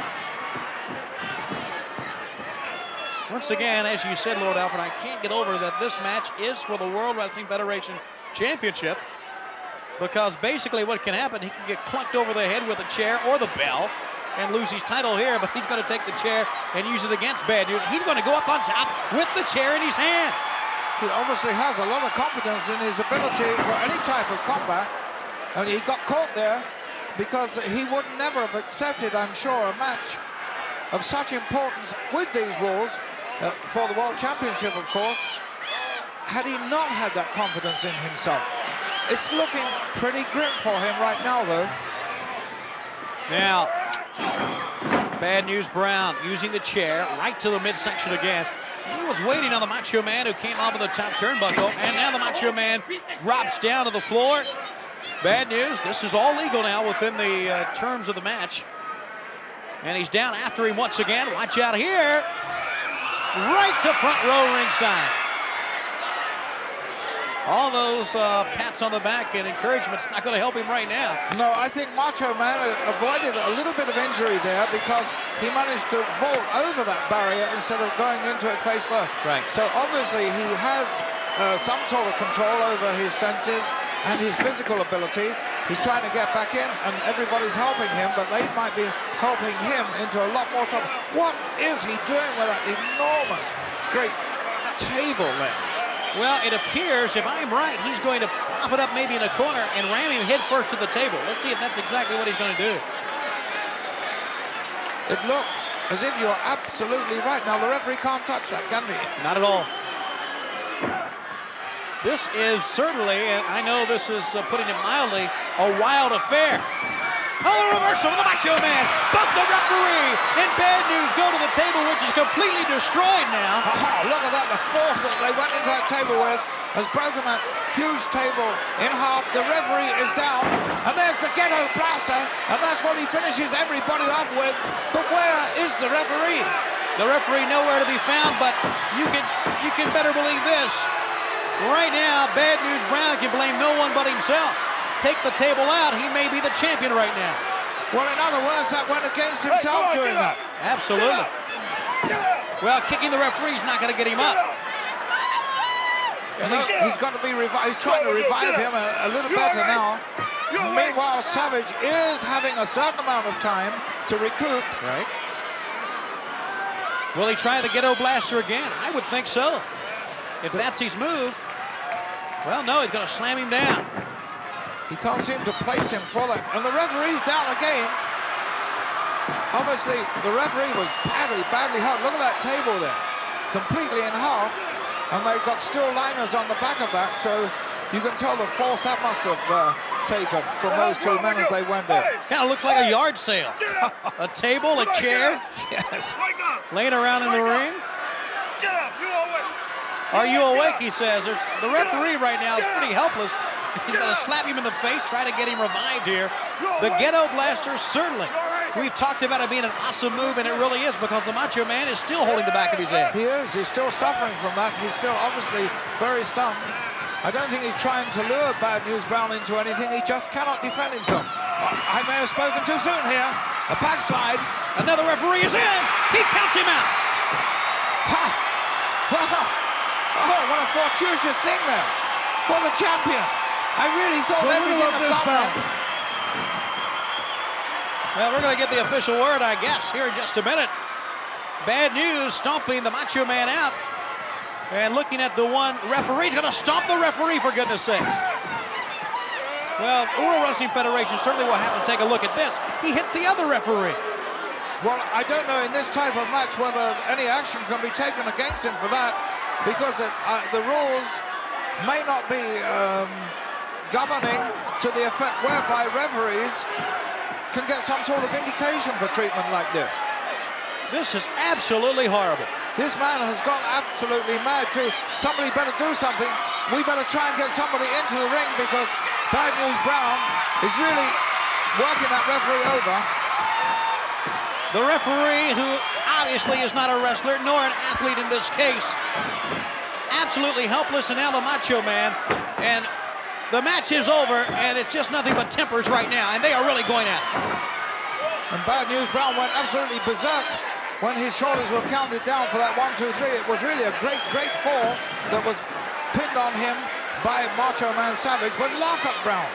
Once again, as you said, Lord Alfred, I can't get over that this match is for the World Wrestling Federation Championship, because basically what can happen, he can get clunked over the head with a chair or the bell and lose his title here, but he's going to take the chair and use it against Bad News. He's going to go up on top with the chair in his hand. He obviously has a lot of confidence in his ability for any type of combat. I mean, he got caught there, because he would never have accepted, I'm sure, a match of such importance with these rules for the World Championship, of course, had he not had that confidence in himself. It's looking pretty grim for him right now, though. Now, Bad News Brown using the chair right to the midsection again. He was waiting on the Macho Man, who came off of the top turnbuckle, and now the Macho Man drops down to the floor. Bad News, this is all legal now within the terms of the match. And he's down after him once again. Watch out here. Right to front row ringside. All those pats on the back and encouragement's not going to help him right now. No, I think Macho Man avoided a little bit of injury there because he managed to vault over that barrier instead of going into it face first. Right. So obviously he has some sort of control over his senses and his physical ability. He's trying to get back in and everybody's helping him, but they might be helping him into a lot more trouble. What is he doing with that enormous, great table there? Well, it appears, if I'm right, he's going to pop it up maybe in a corner and ram him head first to the table. Let's see if that's exactly what he's going to do. It looks as if you're absolutely right. Now, the referee can't touch that, can he? Not at all. This is certainly, and I know this is putting it mildly, a wild affair. Oh, reversal of the Macho Man. Both the referee and Bad News go to the table, which is completely destroyed now. Oh, look at that. The force that they went into that table with has broken that huge table in half. The referee is down, and there's the Ghetto Blaster, and that's what he finishes everybody off with. But where is the referee? The referee nowhere to be found, but you can better believe this. Right now, Bad News Brown can blame no one but himself. Take the table out, he may be the champion right now. Well, in other words, that went against himself doing that. Absolutely. Well, kicking the referee's not going to get him up. And he's got to be revived. He's trying to revive him a little better now. Meanwhile, Savage is having a certain amount of time to recoup. Right. Will he try the Ghetto Blaster again? I would think so. If that's his move. Well, no, he's going to slam him down. He can't seem to place him for that. And the referee's down again. Obviously, the referee was badly hurt. Look at that table there. Completely in half. And they've got steel liners on the back of that, so you can tell the force that must have taken from those two men as they went in. Kind of looks like a yard sale. A table, a chair. Yes. Laying around in the ring. Get up, you awake. Are you awake, he says. The referee right now is pretty helpless. He's going to slap him in the face, try to get him revived here. The Ghetto Blaster, certainly. We've talked about it being an awesome move, and it really is, because the Macho Man is still holding the back of his head. He is. He's still suffering from that. He's still obviously very stunned. I don't think he's trying to lure Bad News Brown into anything. He just cannot defend himself. I may have spoken too soon here. A backslide. Another referee is in. He counts him out. Ha! Oh, what a fortuitous thing there for the champion. I really thought everything had gone wrong. Well, we're going to get the official word, I guess, here in just a minute. Bad News stomping the Macho Man out. And looking at the one referee, he's going to stomp the referee, for goodness sakes. Well, the World Wrestling Federation certainly will have to take a look at this. He hits the other referee. Well, I don't know in this type of match whether any action can be taken against him for that, because the rules may not be governing to the effect whereby referees can get some sort of indication for treatment like this. This is absolutely horrible. This man has gone absolutely mad too. Somebody better do something. We better try and get somebody into the ring, because Bad News Brown is really working that referee over. The referee, who obviously is not a wrestler nor an athlete in this case, absolutely helpless, and now the Macho Man. And the match is over, and it's just nothing but tempers right now, and they are really going at it. And Bad News Brown went absolutely berserk when his shoulders were counted down for that 1, 2, 3. It was really a great fall that was pinned on him by Macho Man Savage. But lock up Brown.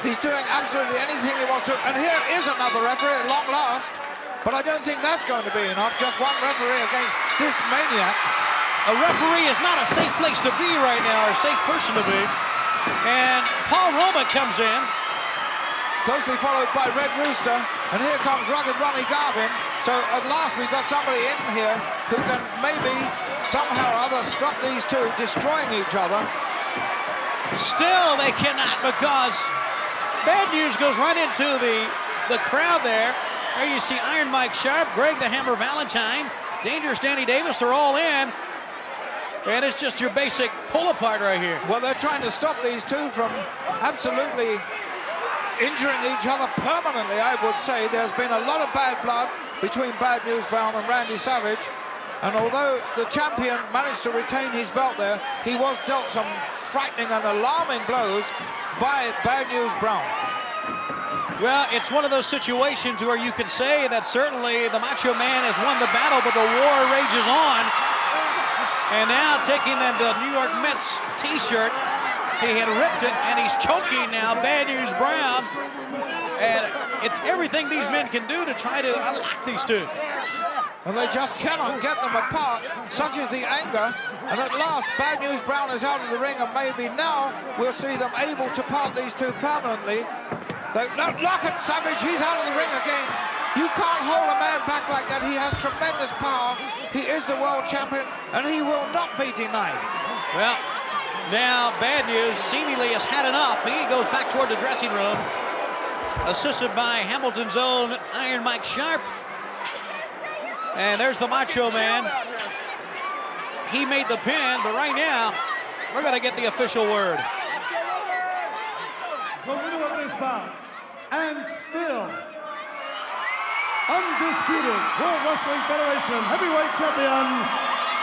He's doing absolutely anything he wants to. And here is another referee at long last. But I don't think that's going to be enough. Just one referee against this maniac. A referee is not a safe place to be right now, or a safe person to be. And Paul Roma comes in. closely followed by Red Rooster, and here comes Rugged Ronnie Garvin. So at last we've got somebody in here who can maybe somehow or other stop these two destroying each other. Still, they cannot, because Bad News goes right into the crowd there. There you see Iron Mike Sharp, Greg the Hammer Valentine, Dangerous Danny Davis, they're all in. And it's just your basic pull-apart right here. Well, they're trying to stop these two from absolutely injuring each other permanently, I would say. There's been a lot of bad blood between Bad News Brown and Randy Savage. And although the champion managed to retain his belt there, he was dealt some frightening and alarming blows by Bad News Brown. Well, it's one of those situations where you can say that certainly the Macho Man has won the battle, but the war rages on. And now taking the New York Mets t-shirt, he had ripped it, and he's choking now, Bad News Brown. And it's everything these men can do to try to unlock these two. And they just cannot get them apart, such is the anger. And at last, Bad News Brown is out of the ring, and maybe now we'll see them able to part these two permanently. Look at Savage, he's out of the ring again. You can't hold a man back like that. He has tremendous power. He is the world champion, and he will not be denied. Well, now Bad News seemingly has had enough. He goes back toward the dressing room, assisted by Hamilton's own Iron Mike Sharp. And there's the Macho Man. He made the pin, but right now, we're going to get the official word. The winner of this bout, and still undisputed World Wrestling Federation Heavyweight Champion,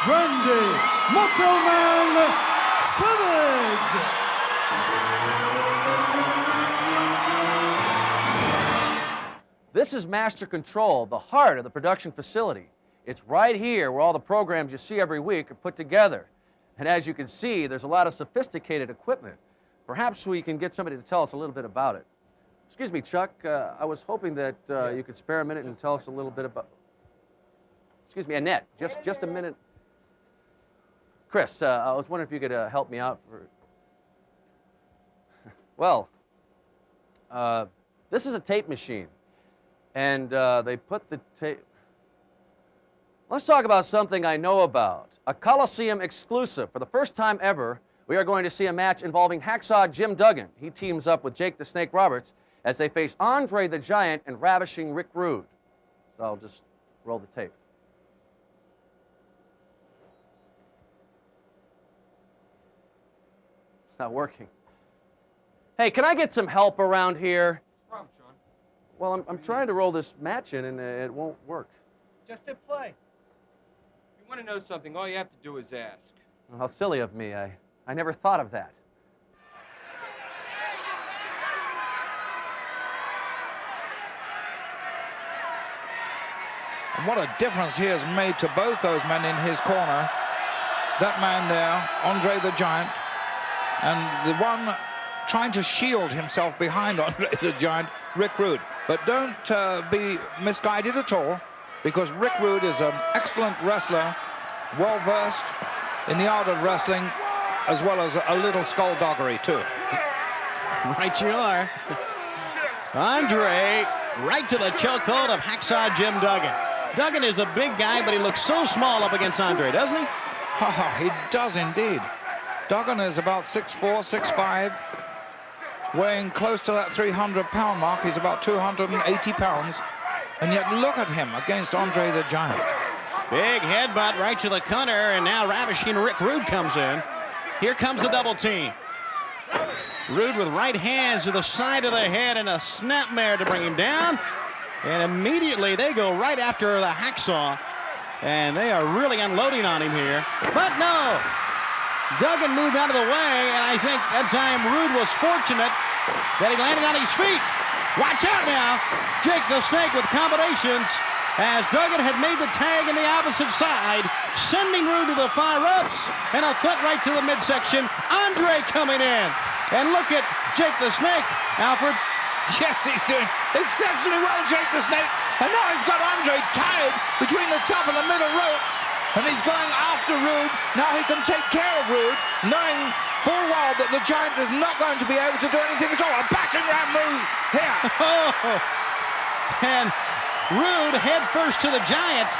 Randy Macho Man Savage. This is Master Control, the heart of the production facility. It's right here where all the programs you see every week are put together. And as you can see, there's a lot of sophisticated equipment. Perhaps we can get somebody to tell us a little bit about it. Excuse me, Chuck, I was hoping that you could spare a minute and tell us a little bit about... Excuse me, Annette, just a minute. Chris, I was wondering if you could help me out for... Well, this is a tape machine, and they put the tape... Let's talk about something I know about. A Coliseum exclusive. For the first time ever, we are going to see a match involving Hacksaw Jim Duggan. He teams up with Jake the Snake Roberts as they face Andre the Giant and Ravishing Rick Rude. So I'll just roll the tape. It's not working. Hey, can I get some help around here? What's wrong, Sean? Well, I'm trying to roll this match in, and it won't work. Just hit play. If you want to know something, all you have to do is ask. Well, how silly of me. I never thought of that. And what a difference he has made to both those men in his corner. That man there, Andre the Giant, and the one trying to shield himself behind Andre the Giant, Rick Rude. But don't be misguided at all, because Rick Rude is an excellent wrestler, well-versed in the art of wrestling, as well as a little skullduggery, too. Right you are. Andre, right to the chokehold of Hacksaw Jim Duggan. Duggan is a big guy, but he looks so small up against Andre, doesn't he? He does indeed. Duggan is about 6'4", 6'5", weighing close to that 300-pound mark. He's about 280 pounds. And yet look at him against Andre the Giant. Big headbutt right to the corner, and now Ravishing Rick Rude comes in. Here comes the double team. Rude with right hands to the side of the head and a snapmare to bring him down. And immediately they go right after the Hacksaw. And they are really unloading on him here. But no! Duggan moved out of the way, and I think that time Rude was fortunate that he landed on his feet. Watch out now! Jake the Snake with combinations as Duggan had made the tag in the opposite side, sending Rude to the far ropes, and a foot right to the midsection. Andre coming in. And look at Jake the Snake, Alfred. Yes, he's doing exceptionally well, Jake the Snake. And now he's got Andre tied between the top and the middle ropes. And he's going after Rude. Now he can take care of Rude, knowing full well that the Giant is not going to be able to do anything at all. A battering ram move here. And Rude head first to the Giant.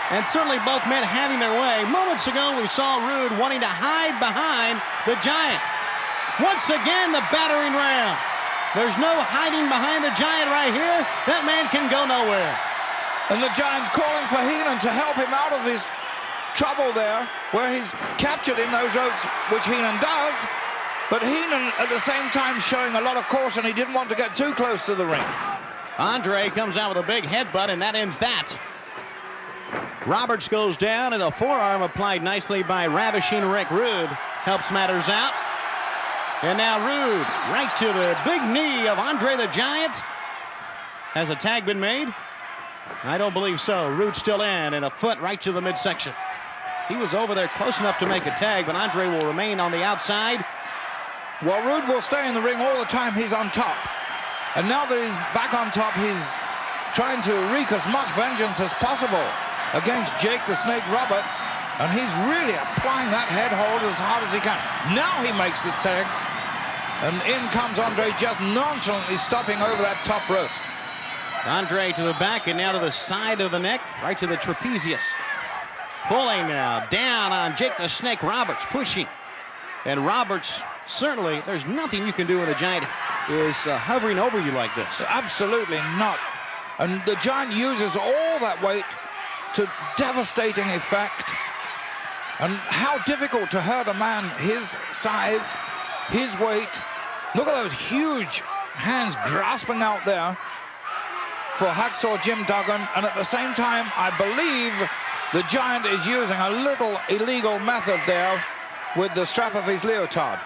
And certainly both men having their way. Moments ago, we saw Rude wanting to hide behind the Giant. Once again, the battering ram. There's no hiding behind the Giant right here. That man can go nowhere. And the Giant calling for Heenan to help him out of this trouble there, where he's captured in those ropes, which Heenan does. But Heenan, at the same time, showing a lot of caution. He didn't want to get too close to the ring. Andre comes out with a big headbutt, and that ends that. Roberts goes down, and a forearm applied nicely by Ravishing Rick Rude helps matters out. And now Rude right to the big knee of Andre the Giant. Has a tag been made? I don't believe so. Rude still in, and a foot right to the midsection. He was over there close enough to make a tag, but Andre will remain on the outside. Well, Rude will stay in the ring all the time he's on top. And now that he's back on top, he's trying to wreak as much vengeance as possible against Jake the Snake Roberts. And he's really applying that head hold as hard as he can. Now he makes the tag. And in comes Andre, just nonchalantly stopping over that top rope. Andre to the back and now to the side of the neck, right to the trapezius. Pulling now down on Jake the Snake Roberts, pushing. And Roberts, certainly, there's nothing you can do when the Giant is hovering over you like this. Absolutely not. And the Giant uses all that weight to devastating effect. And how difficult to hurt a man his size, his weight. Look at those huge hands grasping out there for Hacksaw Jim Duggan. And at the same time, I believe the Giant is using a little illegal method there with the strap of his leotard.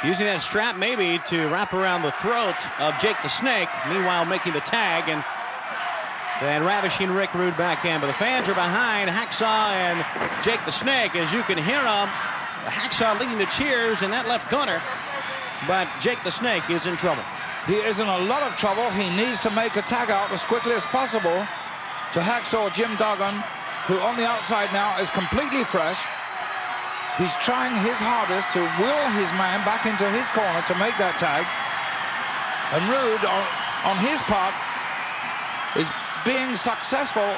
Using that strap maybe to wrap around the throat of Jake the Snake, meanwhile making the tag, and then Ravishing Rick Rude back in. But the fans are behind Hacksaw and Jake the Snake, as you can hear them. Hacksaw leading the cheers in that left corner, but Jake the Snake is in trouble. He is in a lot of trouble. He needs to make a tag out as quickly as possible to Hacksaw Jim Duggan, who on the outside now is completely fresh. He's trying his hardest to will his man back into his corner to make that tag. And Rude, on his part, is being successful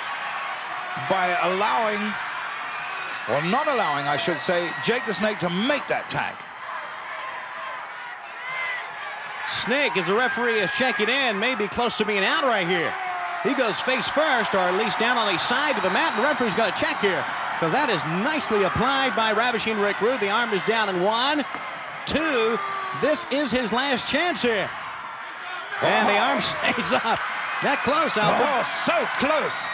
by allowing, or not allowing, I should say, Jake the Snake to make that tag. Snake, as the referee is checking in, may be close to being out right here. He goes face first, or at least down on his side to the mat. The referee's got to check here, because that is nicely applied by Ravishing Rick Rude. The arm is down in 1, 2. This is his last chance here. And the arm stays up. That close, Alfred. Oh, so close.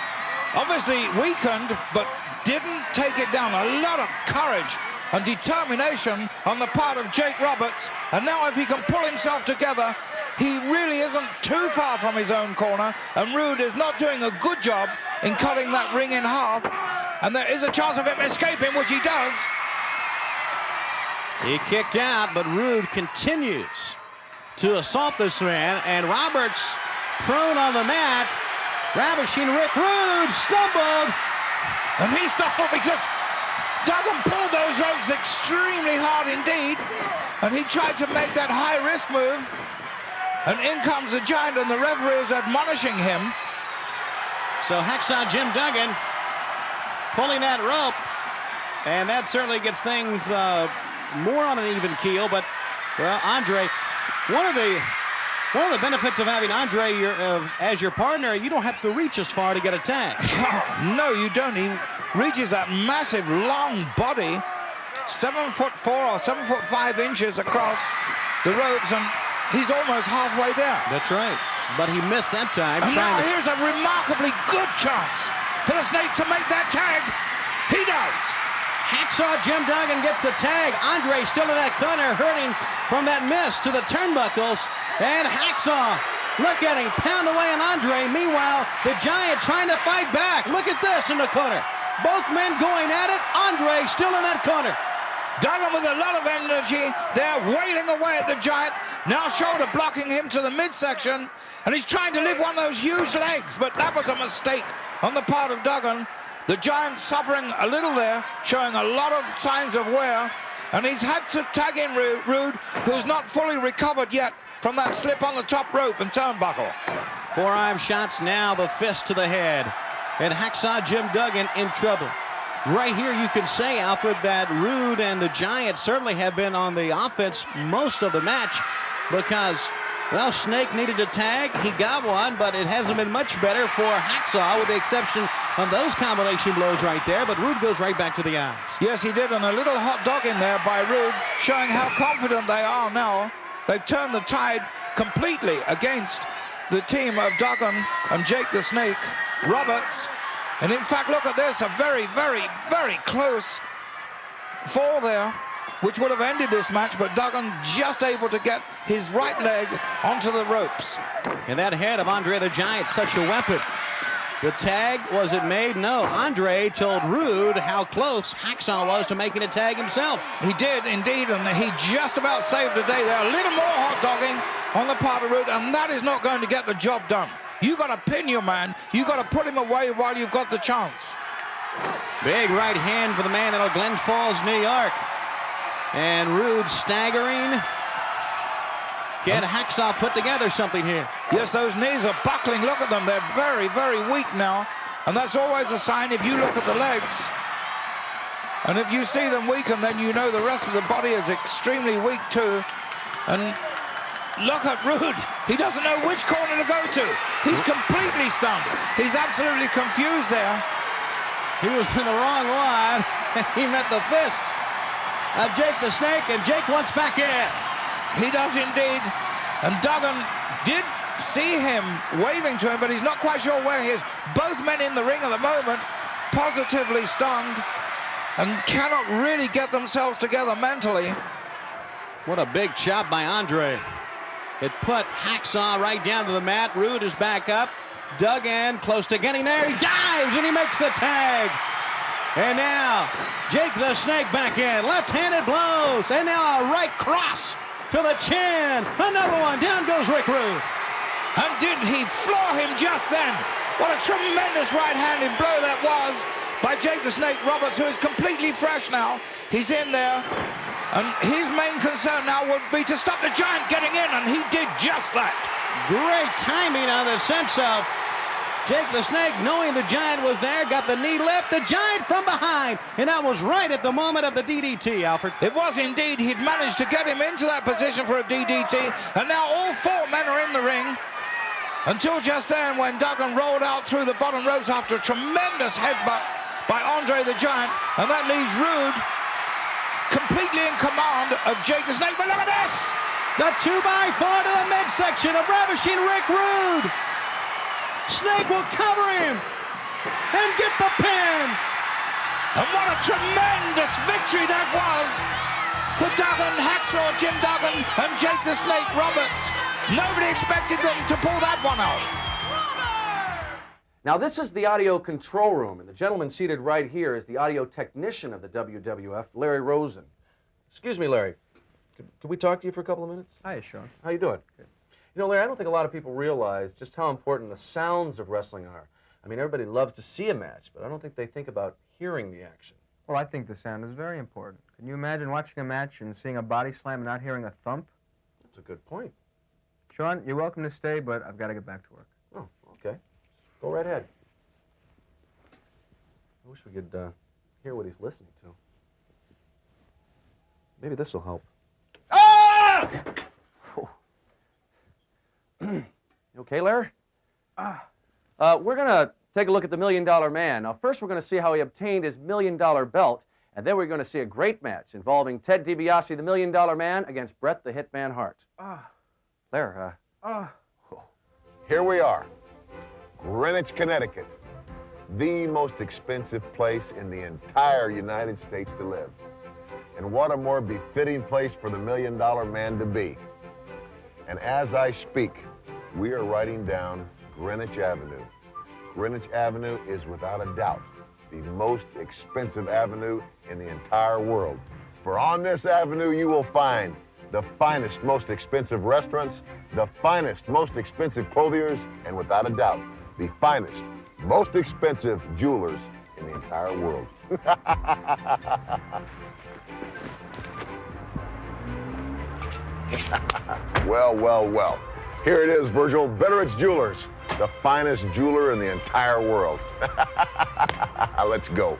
Obviously weakened, but didn't take it down. A lot of courage and determination on the part of Jake Roberts. And now if he can pull himself together, he really isn't too far from his own corner. And Rude is not doing a good job in cutting that ring in half. And there is a chance of him escaping, which he does. He kicked out, but Rude continues to assault this man. And Roberts prone on the mat. Ravishing Rick Rude stumbled. And he stumbled because Duggan pulled those ropes extremely hard indeed. And he tried to make that high-risk move. And in comes the Giant, and the referee is admonishing him. So Hacksaw Jim Duggan pulling that rope. And that certainly gets things more on an even keel. But, well, Andre, one of the benefits of having Andre as your partner, you don't have to reach as far to get a tag. No, you don't. He reaches that massive, long body, 7'4" or 7'5" across the ropes, and he's almost halfway there. That's right. But he missed that time. And now here's a remarkably good chance for the Snake to make that tag. He does. Hacksaw Jim Duggan gets the tag. Andre still in that corner, hurting from that miss to the turnbuckles. And Hacksaw, look at him, pound away on Andre. Meanwhile, the Giant trying to fight back. Look at this in the corner. Both men going at it. Andre still in that corner. Duggan with a lot of energy. They're wailing away at the Giant. Now shoulder blocking him to the midsection, and he's trying to lift one of those huge legs, but that was a mistake on the part of Duggan. The Giant suffering a little there, showing a lot of signs of wear, and he's had to tag in Rude, who's not fully recovered yet from that slip on the top rope and turnbuckle. Forearm shots now, the fist to the head. And Hacksaw Jim Duggan in trouble. Right here you can say, Alfred, that Rude and the Giant certainly have been on the offense most of the match because, well, Snake needed a tag. He got one, but it hasn't been much better for Hacksaw with the exception of those combination blows right there, but Rude goes right back to the eyes. Yes, he did, and a little hot dog in there by Rude, showing how confident they are now. They've turned the tide completely against the team of Duggan and Jake the Snake Roberts. And in fact, look at this, a very, very, very close fall there, which would have ended this match, but Duggan just able to get his right leg onto the ropes. And that head of Andre the Giant, such a weapon. The tag, was it made? No. Andre told Rude how close Hacksaw was to making a tag himself. He did, indeed, and he just about saved the day there. A little more hot dogging on the part of Rude, and that is not going to get the job done. You got to pin your man. You got to put him away while you've got the chance. Big right hand for the man out of Glens Falls, New York. And Rude staggering. Can Hacksaw put together something here? Yes, those knees are buckling. Look at them. They're very, very weak now. And that's always a sign if you look at the legs. And if you see them weaken, then you know the rest of the body is extremely weak too. And look at Rude. He doesn't know which corner to go to. He's completely stunned. He's absolutely confused there. He was in the wrong one. He met the fist of Jake the Snake, and Jake wants back in. He does indeed. And Duggan did see him waving to him, but he's not quite sure where he is. Both men in the ring at the moment, positively stunned, and cannot really get themselves together mentally. What a big chop by Andre. It put Hacksaw right down to the mat. Rude is back up. Duggan close to getting there. He dives and he makes the tag. And now Jake the Snake back in. Left-handed blows. And now a right cross to the chin. Another one. Down goes Rick Rude. And didn't he floor him just then? What a tremendous right-handed blow that was by Jake the Snake Roberts, who is completely fresh now. He's in there. And his main concern now would be to stop the Giant getting in, and he did just that. Great timing on the sense of Jake the Snake, knowing the Giant was there, got the knee lift, the Giant from behind, and that was right at the moment of the DDT, Alfred. It was indeed. He'd managed to get him into that position for a DDT, and now all four men are in the ring, until just then when Duggan rolled out through the bottom ropes after a tremendous headbutt by Andre the Giant, and that leaves Rude completely in command of Jake the Snake. But look at this! The 2x4 to the midsection of Ravishing Rick Rude. Snake will cover him and get the pin. And what a tremendous victory that was for Duggan, Hacksaw Jim Duggan, and Jake the Snake Roberts. Nobody expected them to pull that one out. Now, this is the audio control room, and the gentleman seated right here is the audio technician of the WWF, Larry Rosen. Excuse me, Larry. Could we talk to you for a couple of minutes? Hi, Sean. How you doing? Good. You know, Larry, I don't think a lot of people realize just how important the sounds of wrestling are. I mean, everybody loves to see a match, but I don't think they think about hearing the action. Well, I think the sound is very important. Can you imagine watching a match and seeing a body slam and not hearing a thump? That's a good point. Sean, you're welcome to stay, but I've got to get back to work. Oh, okay. Go right ahead. I wish we could hear what he's listening to. Maybe this will help. Ah! You okay, Larry? We're going to take a look at the $1 Million Man. Now, first we're going to see how he obtained his $1 Million belt, and then we're going to see a great match involving Ted DiBiase, the $1 Million Man, against Bret the Hitman Hart. Larry, Here we are, Greenwich, Connecticut, the most expensive place in the entire United States to live. And what a more befitting place for the $1 Million Man to be. And as I speak, we are riding down Greenwich Avenue. Greenwich Avenue is without a doubt the most expensive avenue in the entire world. For on this avenue you will find the finest, most expensive restaurants, the finest, most expensive clothiers, and without a doubt, the finest, most expensive jewelers in the entire world. Well, well, well. Here it is, Virgil, Betteridge Jewelers, the finest jeweler in the entire world. Let's go.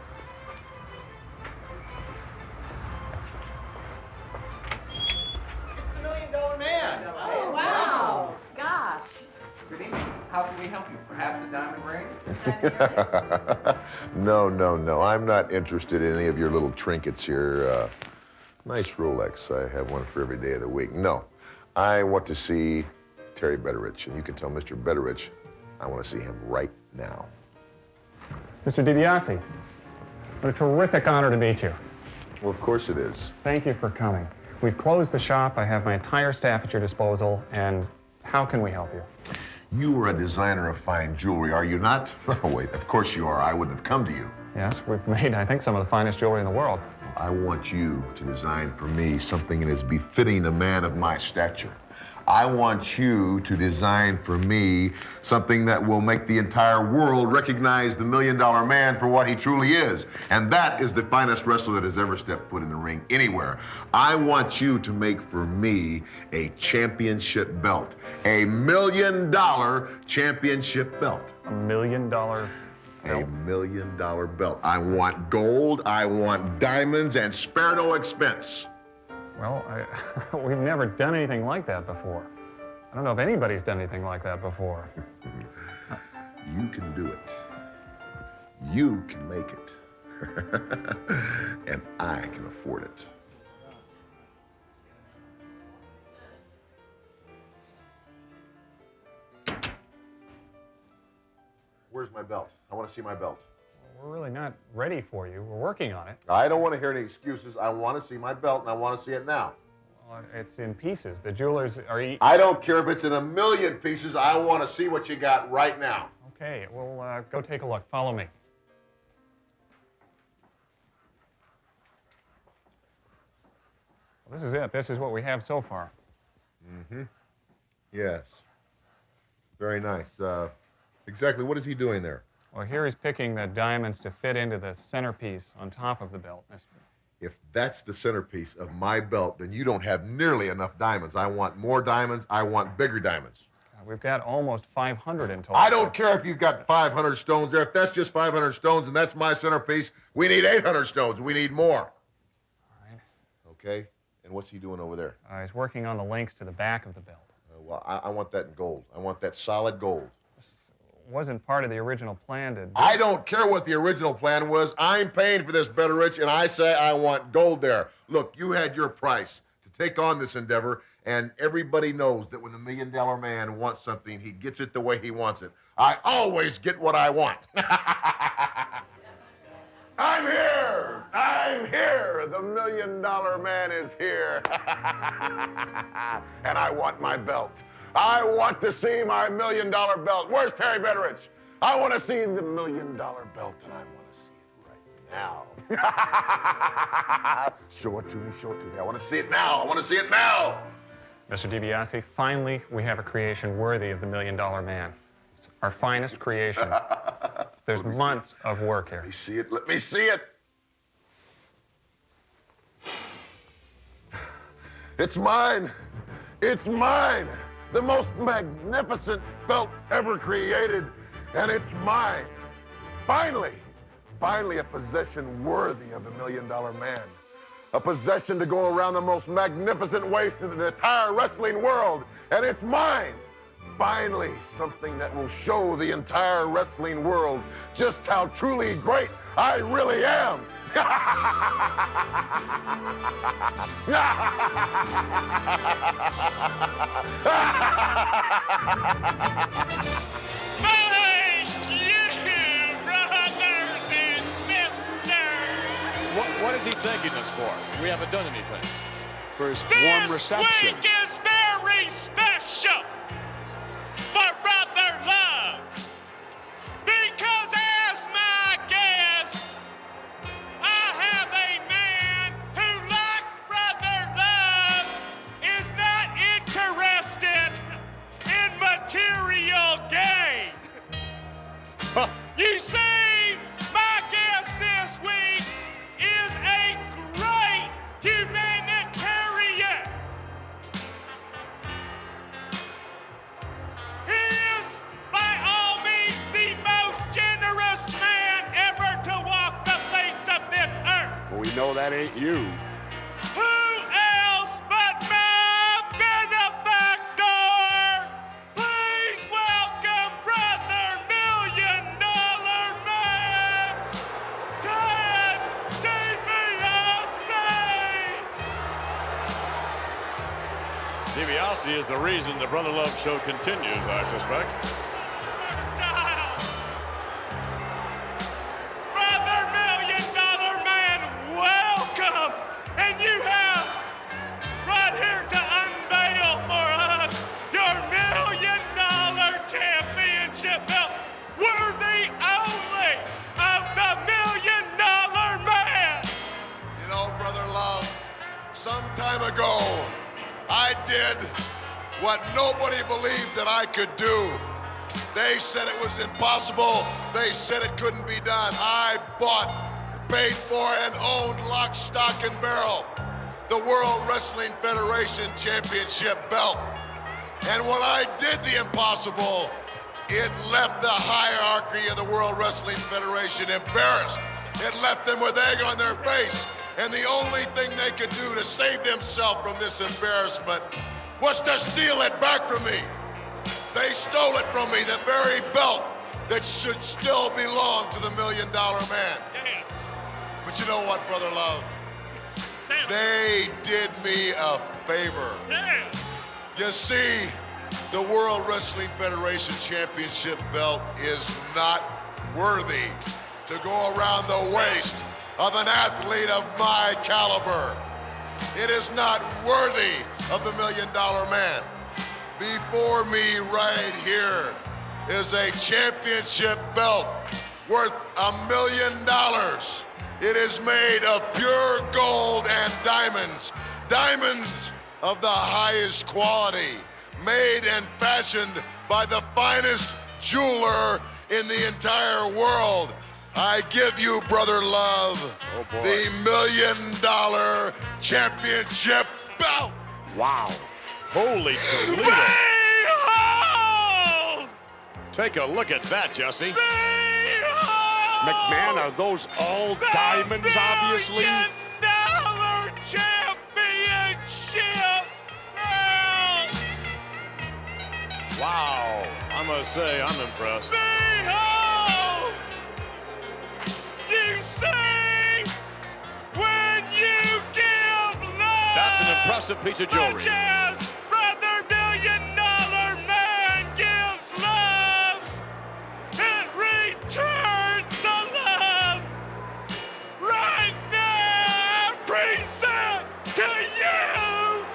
It's the $1 Million Man. Oh, wow. Gosh. Good evening. How can we help you? Perhaps a diamond ring? No. I'm not interested in any of your little trinkets here. Nice Rolex. I have one for every day of the week. No, I want to see Terry Betteridge, and you can tell Mr. Betteridge I want to see him right now. Mr. DiBiase, what a terrific honor to meet you. Well, of course it is. Thank you for coming. We've closed the shop. I have my entire staff at your disposal, and how can we help you? You are a designer of fine jewelry, are you not? Oh, wait, of course you are. I wouldn't have come to you. Yes, we've made, I think, some of the finest jewelry in the world. I want you to design for me something that is befitting a man of my stature. I want you to design for me something that will make the entire world recognize the $1 Million Man for what he truly is. And that is the finest wrestler that has ever stepped foot in the ring anywhere. I want you to make for me a championship belt. A $1 million championship belt. $1 million belt? A $1 million belt. I want gold, I want diamonds, and spare no expense. Well, we've never done anything like that before. I don't know if anybody's done anything like that before. You can do it. You can make it. And I can afford it. Where's my belt? I want to see my belt. We're really not ready for you. We're working on it. I don't want to hear any excuses. I want to see my belt, and I want to see it now. Well, it's in pieces. The jewelers are... I don't care if it's in 1 million pieces. I want to see what you got right now. Okay, we'll go take a look. Follow me. Well, this is it. This is what we have so far. Mm-hmm. Yes. Very nice. Exactly what is he doing there? Well, here he's picking the diamonds to fit into the centerpiece on top of the belt. If that's the centerpiece of my belt, then you don't have nearly enough diamonds. I want more diamonds. I want bigger diamonds. We've got almost 500 in total. I don't care if you've got 500 stones there. If that's just 500 stones and that's my centerpiece, we need 800 stones. We need more. All right. Okay. And what's he doing over there? He's working on the links to the back of the belt. Well, I want that in gold. I want that solid gold. Wasn't part of the original plan. I don't care what the original plan was. I'm paying for this, Betteridge, and I say I want gold there. Look, you had your price to take on this endeavor, and everybody knows that when the $1 Million Man wants something, he gets it the way he wants it. I always get what I want. I'm here! I'm here! The $1 Million Man is here. And I want my belt. I want to see my $1 million belt. Where's Terry Betteridge? I want to see the $1 million belt, and I want to see it right now. Show it to me, show it to me. I want to see it now. I want to see it now. Mr. DiBiase, finally, we have a creation worthy of the $1 Million Man. It's our finest creation. There's months of work here. Let me see it. Let me see it. It's mine. It's mine. The most magnificent belt ever created, and it's mine. Finally a possession worthy of the $1 Million Man. A possession to go around the most magnificent waist in the entire wrestling world, and it's mine. Finally, something that will show the entire wrestling world just how truly great I really am. What is he thanking us for? We haven't done anything. For his warm reception. This week is very special for Brother Love, because as my guest, I have a man who, like Brother Love, You know that ain't you. Who else but my benefactor? Please welcome Brother $1 Million Man, Ted DiBiase. DiBiase is the reason the Brother Love show continues, I suspect. Brother $1 Million Man, welcome. And you have right here to unveil for us your $1 Million championship belt, worthy only of the $1 Million Man. You know, Brother Love, some time ago, I did what nobody believed that I could do. They said it was impossible. They said it couldn't be done. I bought, paid for, and owned lock, stock, and barrel the World Wrestling Federation Championship belt. And when I did the impossible, it left the hierarchy of the World Wrestling Federation embarrassed. It left them with egg on their face. And the only thing they could do to save themselves from this embarrassment was to steal it back from me. They stole it from me, the very belt that should still belong to the $1 Million Man. But you know what, Brother Love? They did me a favor. You see, the World Wrestling Federation Championship belt is not worthy to go around the waist of an athlete of my caliber. It is not worthy of the $1 Million Man. Before me right here is a championship belt worth $1 million. It is made of pure gold and diamonds. Diamonds of the highest quality, made and fashioned by the finest jeweler in the entire world. I give you, Brother Love, the $1 Million championship belt. Wow. Holy Toledo. Behold! Take a look at that, Jesse. Behold! McMahon, are those all diamonds, obviously? $1 Million championship belt. Wow. I must say, I'm impressed. Behold! You see, when you give love, That's an impressive piece of jewelry. much as Brother $1 Million Man gives love, it returns the love. Right now, I present to you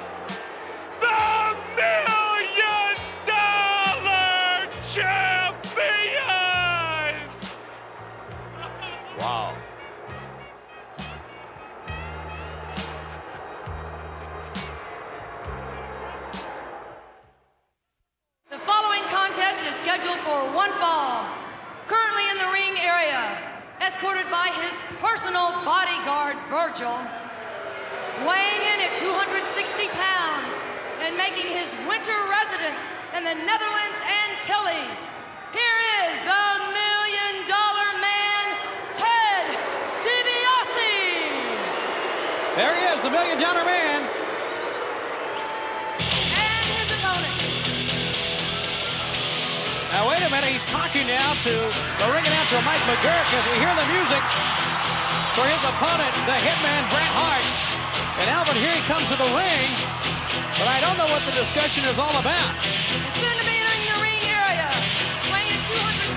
the $1 Million champion. Wow. The following contest is scheduled for one fall. Currently in the ring area, escorted by his personal bodyguard, Virgil, weighing in at 260 pounds and making his winter residence in the Netherlands Antilles. Here is the $1 Million Man, Ted DiBiase. There he is, the $1 Million Man. And his opponent. Now, wait a minute. He's talking now to the ring announcer, Mike McGurk, as we hear the music for his opponent, the Hitman, Bret Hart. And Alvin, here he comes to the ring, but I don't know what the discussion is all about. And soon to be entering the ring area, weighing in 234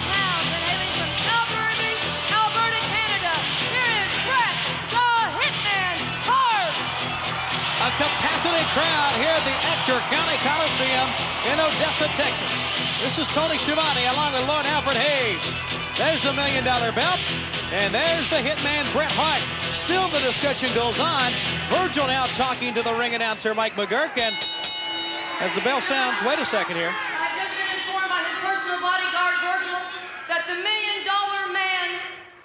pounds and hailing from Calgary, Alberta, Canada. Here is Bret the Hitman Hart. A capacity crowd here at the Ector County Coliseum in Odessa, Texas. This is Tony Schiavone along with Lord Alfred Hayes. There's the $1 Million belt, and there's the Hitman Bret Hart. Still the discussion goes on. Virgil now talking to the ring announcer, Mike McGurk, and as the bell sounds, wait a second here. I've just been informed by his personal bodyguard, Virgil, that the $1 Million Man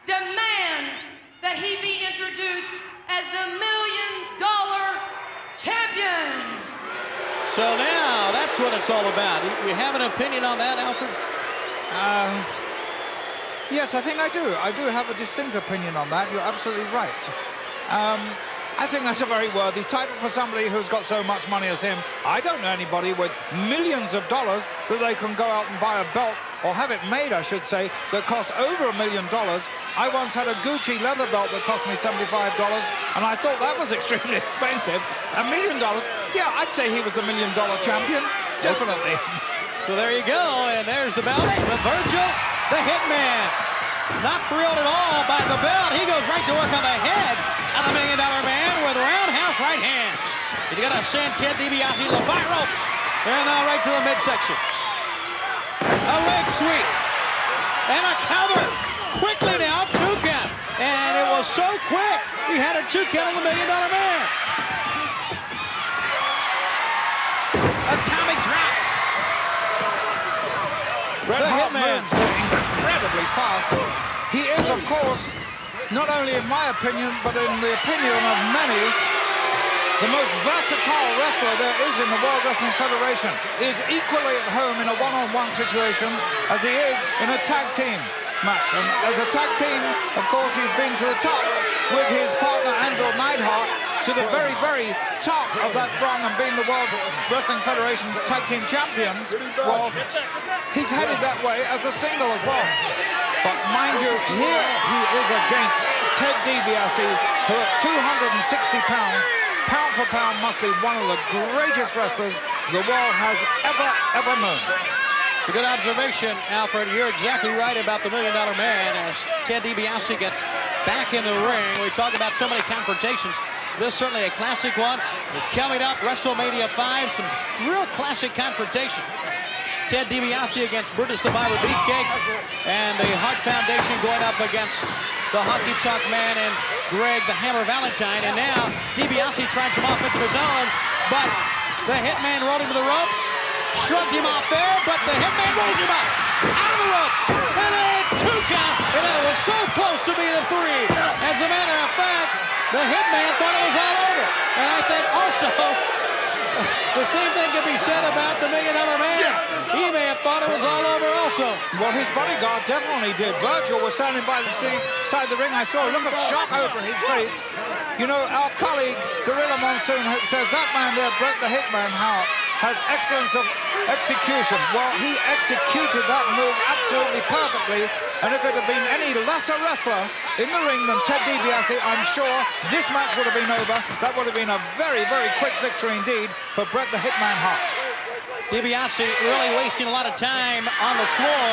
demands that he be introduced as the $1 Million champion. So now, that's what it's all about. You have an opinion on that, Alfred? Yes, I think I do. I do have a distinct opinion on that. You're absolutely right. I think that's a very worthy title for somebody who's got so much money as him. I don't know anybody with millions of dollars that they can go out and buy a belt, or have it made, I should say, that cost over $1 million. I once had a Gucci leather belt that cost me $75, and I thought that was extremely expensive. $1 million? Yeah, I'd say he was the $1 million champion, definitely. So there you go, and there's the belt with Virgil, the Hitman. Not thrilled at all by the belt. He goes right to work on the head of the $1 Million Man with roundhouse right hands. He's going to send Ted DiBiase to the fire ropes and right to the midsection. A leg sweep and a cover. Quickly now, 2 count. And it was so quick, he had a 2 count on the $1 Million Man. Atomic drop. Bret Hart moves incredibly fast. He is, of course, not only in my opinion, but in the opinion of many, the most versatile wrestler there is in the World Wrestling Federation. He is equally at home in a one-on-one situation as he is in a tag team match. And as a tag team, of course, he's been to the top with his partner Andrew Neidhart, to the very, very top of that rung and being the World Wrestling Federation Tag Team Champions. Well, he's headed that way as a single as well. But mind you, here he is against Ted DiBiase, who at 260 pounds, pound for pound, must be one of the greatest wrestlers the world has ever known. It's a good observation, Alfred. You're exactly right about the $1 Million Man as Ted DiBiase gets back in the ring. We talk about so many confrontations. This is certainly a classic one. Coming up, WrestleMania 5, some real classic confrontation. Ted DiBiase against Brutus the Barber Beefcake, and the Hart Foundation going up against the Hockey Talk Man and Greg the Hammer Valentine. And now DiBiase tries some offense of his own, but the Hitman rolled him to the ropes, shrugged him off there, but the Hitman rolls him up out of the ropes, and a 2 count, and it was so close to being a 3. As a matter of fact, the Hitman thought it was all over, and I think also the same thing can be said about the $1 Million Man. He may have thought it was all over also. Well, his bodyguard definitely did. Virgil was standing by the side of the ring. I saw a look of shock over his face. You know, our colleague, Gorilla Monsoon, says that man there, Bret the Hitman Hart, has excellence of execution. Well, he executed that move absolutely perfectly. And if it had been any lesser wrestler in the ring than Ted DiBiase, I'm sure this match would have been over. That would have been a very, very quick victory indeed for Bret the Hitman Hart. DiBiase really wasting a lot of time on the floor,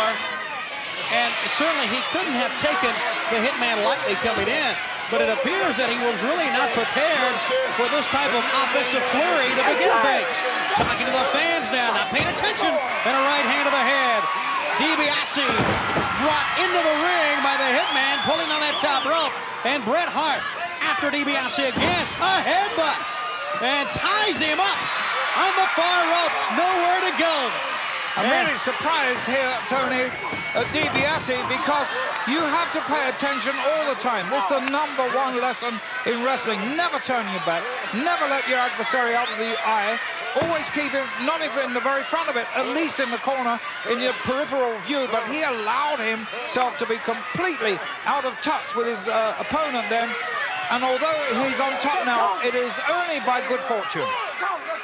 and certainly he couldn't have taken the Hitman lightly coming in, but it appears that he was really not prepared for this type of offensive flurry to begin things. Talking to the fans now, not paying attention, and a right hand to the head. DiBiase brought into the ring by the Hitman, pulling on that top rope, and Bret Hart, after DiBiase again, a headbutt, and ties him up on the far ropes, nowhere to go. I'm really surprised here, Tony, at DiBiase, because you have to pay attention all the time. This is the #1 lesson in wrestling. Never turn your back. Never let your adversary out of the eye. Always keep him, not even in the very front of it, at least in the corner, in your peripheral view. But he allowed himself to be completely out of touch with his opponent then. And although he's on top now, it is only by good fortune.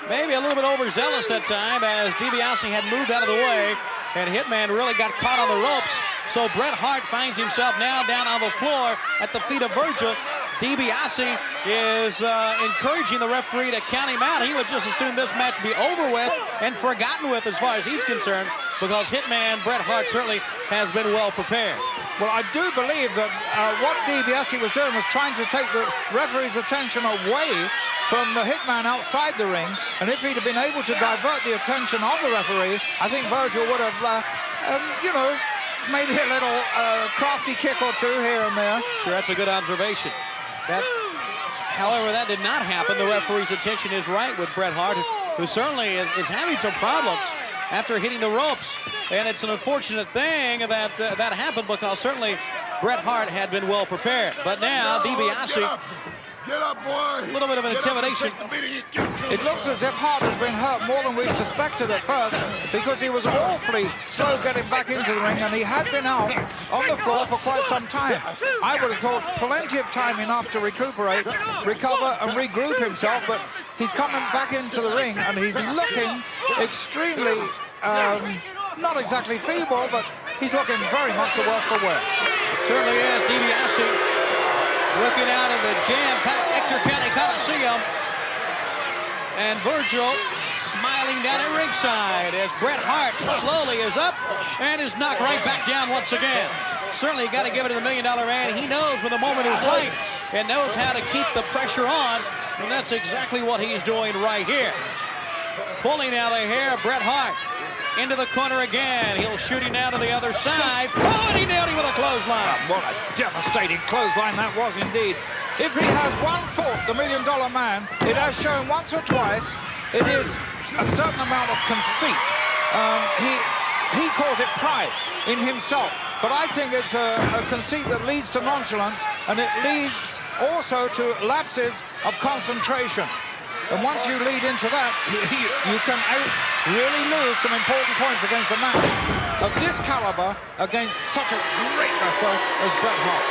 Maybe a little bit overzealous that time, as DiBiase had moved out of the way, and Hitman really got caught on the ropes. So Bret Hart finds himself now down on the floor at the feet of Virgil. DiBiase is encouraging the referee to count him out. He would just as soon this match be over with and forgotten with as far as he's concerned, because Hitman Bret Hart certainly has been well prepared. Well, I do believe that what DiBiase was doing was trying to take the referee's attention away from the Hitman outside the ring, and if he'd have been able to divert the attention of the referee, I think Virgil would have, you know, maybe a little crafty kick or two here and there. Sure, that's a good observation. However, that did not happen. The referee's attention is right with Bret Hart, who certainly is having some problems after hitting the ropes. And it's an unfortunate thing that that happened, because certainly Bret Hart had been well prepared. But now DiBiase Get up, boy. A little bit of an intimidation. It looks as if Hart has been hurt more than we suspected at first, because he was awfully slow getting back into the ring, and he had been out on the floor for quite some time. I would have thought plenty of time enough to recuperate, recover, and regroup himself, but he's coming back into the ring, and he's looking extremely, not exactly feeble, but he's looking very much the worse for wear. Certainly is. DiBiase working out of the jam-packed Hector County Coliseum. And Virgil smiling down at ringside as Bret Hart slowly is up and is knocked right back down once again. Certainly you got to give it to the $1 Million Man. He knows when the moment is right and knows how to keep the pressure on, and that's exactly what he's doing right here. Pulling out the hair of Bret Hart into the corner again. He'll shoot him down to the other side. Oh, and he nailed him with a clothesline. What a devastating clothesline that was indeed. If he has one fault, the $1 Million Man, it has shown once or twice, it is a certain amount of conceit. He calls it pride in himself, but I think it's a conceit that leads to nonchalance, and it leads also to lapses of concentration. And once you lead into that, you can really lose some important points against a match of this caliber against such a great wrestler as Bret Hart.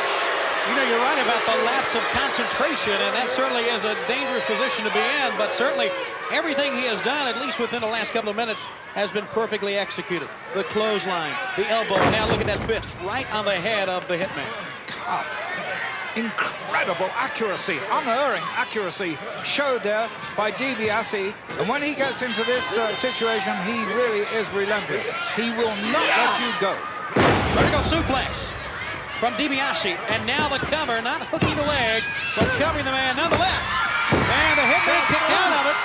You know, you're right about the lapse of concentration, and that certainly is a dangerous position to be in, but certainly everything he has done, at least within the last couple of minutes, has been perfectly executed. The clothesline, the elbow, now look at that fist right on the head of the Hitman. God. Incredible accuracy, unerring accuracy showed there by DiBiase, and when he gets into this situation, he really is relentless. He will not let you go. Vertical suplex from DiBiase, and now the cover, not hooking the leg, but covering the man nonetheless. And the Hitman kicked out of it,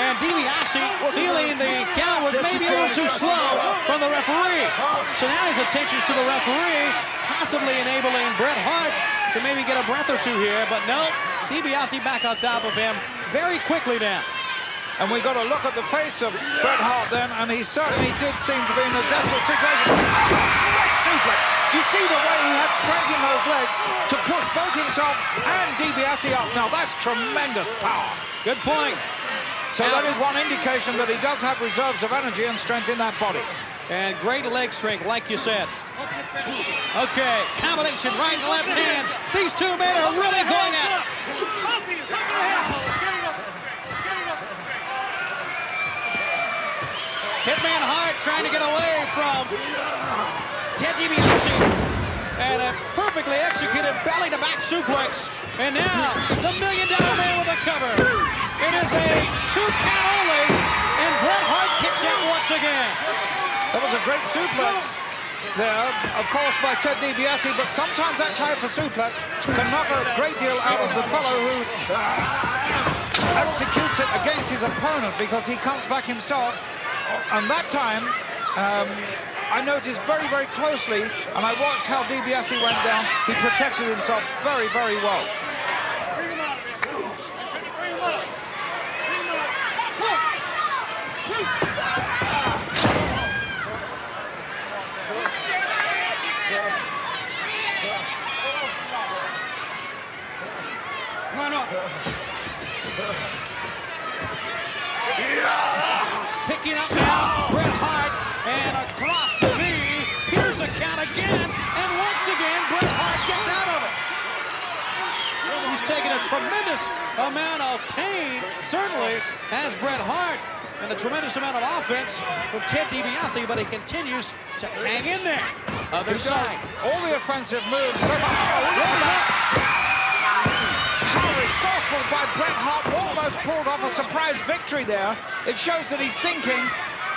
and DiBiase feeling the count was maybe a little too slow from the referee. So now his attention's to the referee, possibly enabling Bret Hart to maybe get a breath or two here, but no, DiBiase back on top of him very quickly now. And we got to look at the face of Bret Hart then, and he certainly did seem to be in a desperate situation. Great suplex! You see the way he had strength in those legs to push both himself and DiBiase up. Now that's tremendous power. Good point. So that is one indication that he does have reserves of energy and strength in that body. And great leg strength, like you said. Okay, combination right and left hands. These two men are really going at it. Hitman Hart trying to get away from Ted DiBiase. And a perfectly executed belly-to-back suplex. And now, the $1 Million Man with a cover. It is a 2 count only, and Bret Hart kicks out once again. That was a great suplex there, of course, by Ted DiBiase, but sometimes that type of suplex can knock a great deal out of the fellow who executes it against his opponent, because he comes back himself. And that time, I noticed very, very closely, and I watched how DiBiase went down. He protected himself very, very well. Picking up now, Bret Hart, and across the knee. Here's the count again, and once again, Bret Hart gets out of it. He's taking a tremendous amount of pain, certainly, as Bret Hart, and a tremendous amount of offense from Ted DiBiase, but he continues to hang in there. Other side. All the offensive moves so far. Oh, how resourceful by Bret Hart, almost pulled off a surprise victory there. It shows that he's thinking.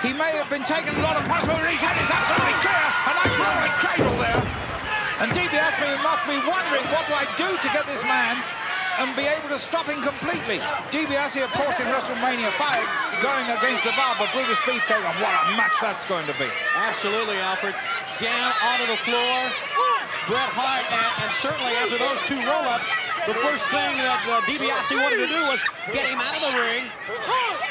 He may have been taking a lot of punishment, but his head is absolutely clear. A nice rolling cradle there. And DiBiase must be wondering, what do I do to get this man and be able to stop him completely? DiBiase, of course, in WrestleMania 5, going against the Barber Brutus Beefcake, and what a match that's going to be. Absolutely, Alfred. Down onto the floor. Bret Hart, and certainly after those two roll-ups, The first thing that DiBiase wanted to do was get him out of the ring,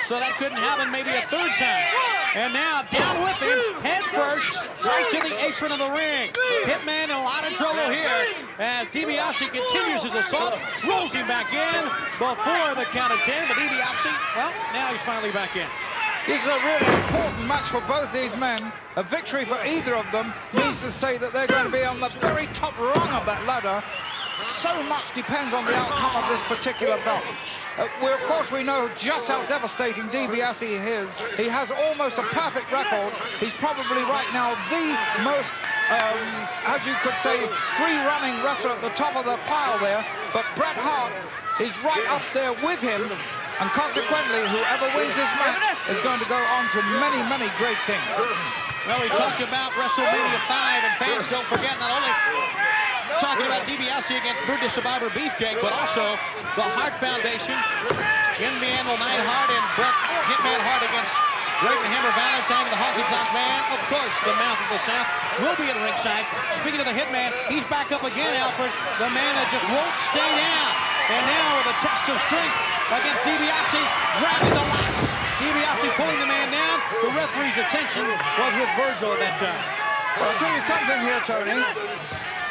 so that couldn't happen maybe a third time. And now down with him, head first, right to the apron of the ring. Hitman in a lot of trouble here as DiBiase continues his assault, rolls him back in before the count of 10. But DiBiase, well, now he's finally back in. This is a really important match for both these men. A victory for either of them means to say that they're going to be on the very top rung of that ladder. So much depends on the outcome of this particular bout. Of course, we know just how devastating DiBiase is. He has almost a perfect record. He's probably right now the most, as you could say, free-running wrestler at the top of the pile there. But Bret Hart is right up there with him. And consequently, whoever wins this match is going to go on to many, many great things. Well, we talked about WrestleMania 5, and fans don't forget not only talking about DiBiase against Brutus the Barber Beefcake, but also the Hart Foundation, Jim Neidhart Neidhart and Bret Hitman Hart against Greg the Hammer Valentine, the Honky Tonk Man. Of course, the Mouth of the South will be at ringside. Speaking of the Hitman, he's back up again, Alfred, the man that just won't stay down. And now with a test of strength against DiBiase, grabbing the locks. DiBiase pulling the man down. The referee's attention was with Virgil at that time. Well, I'll tell you something here, Tony.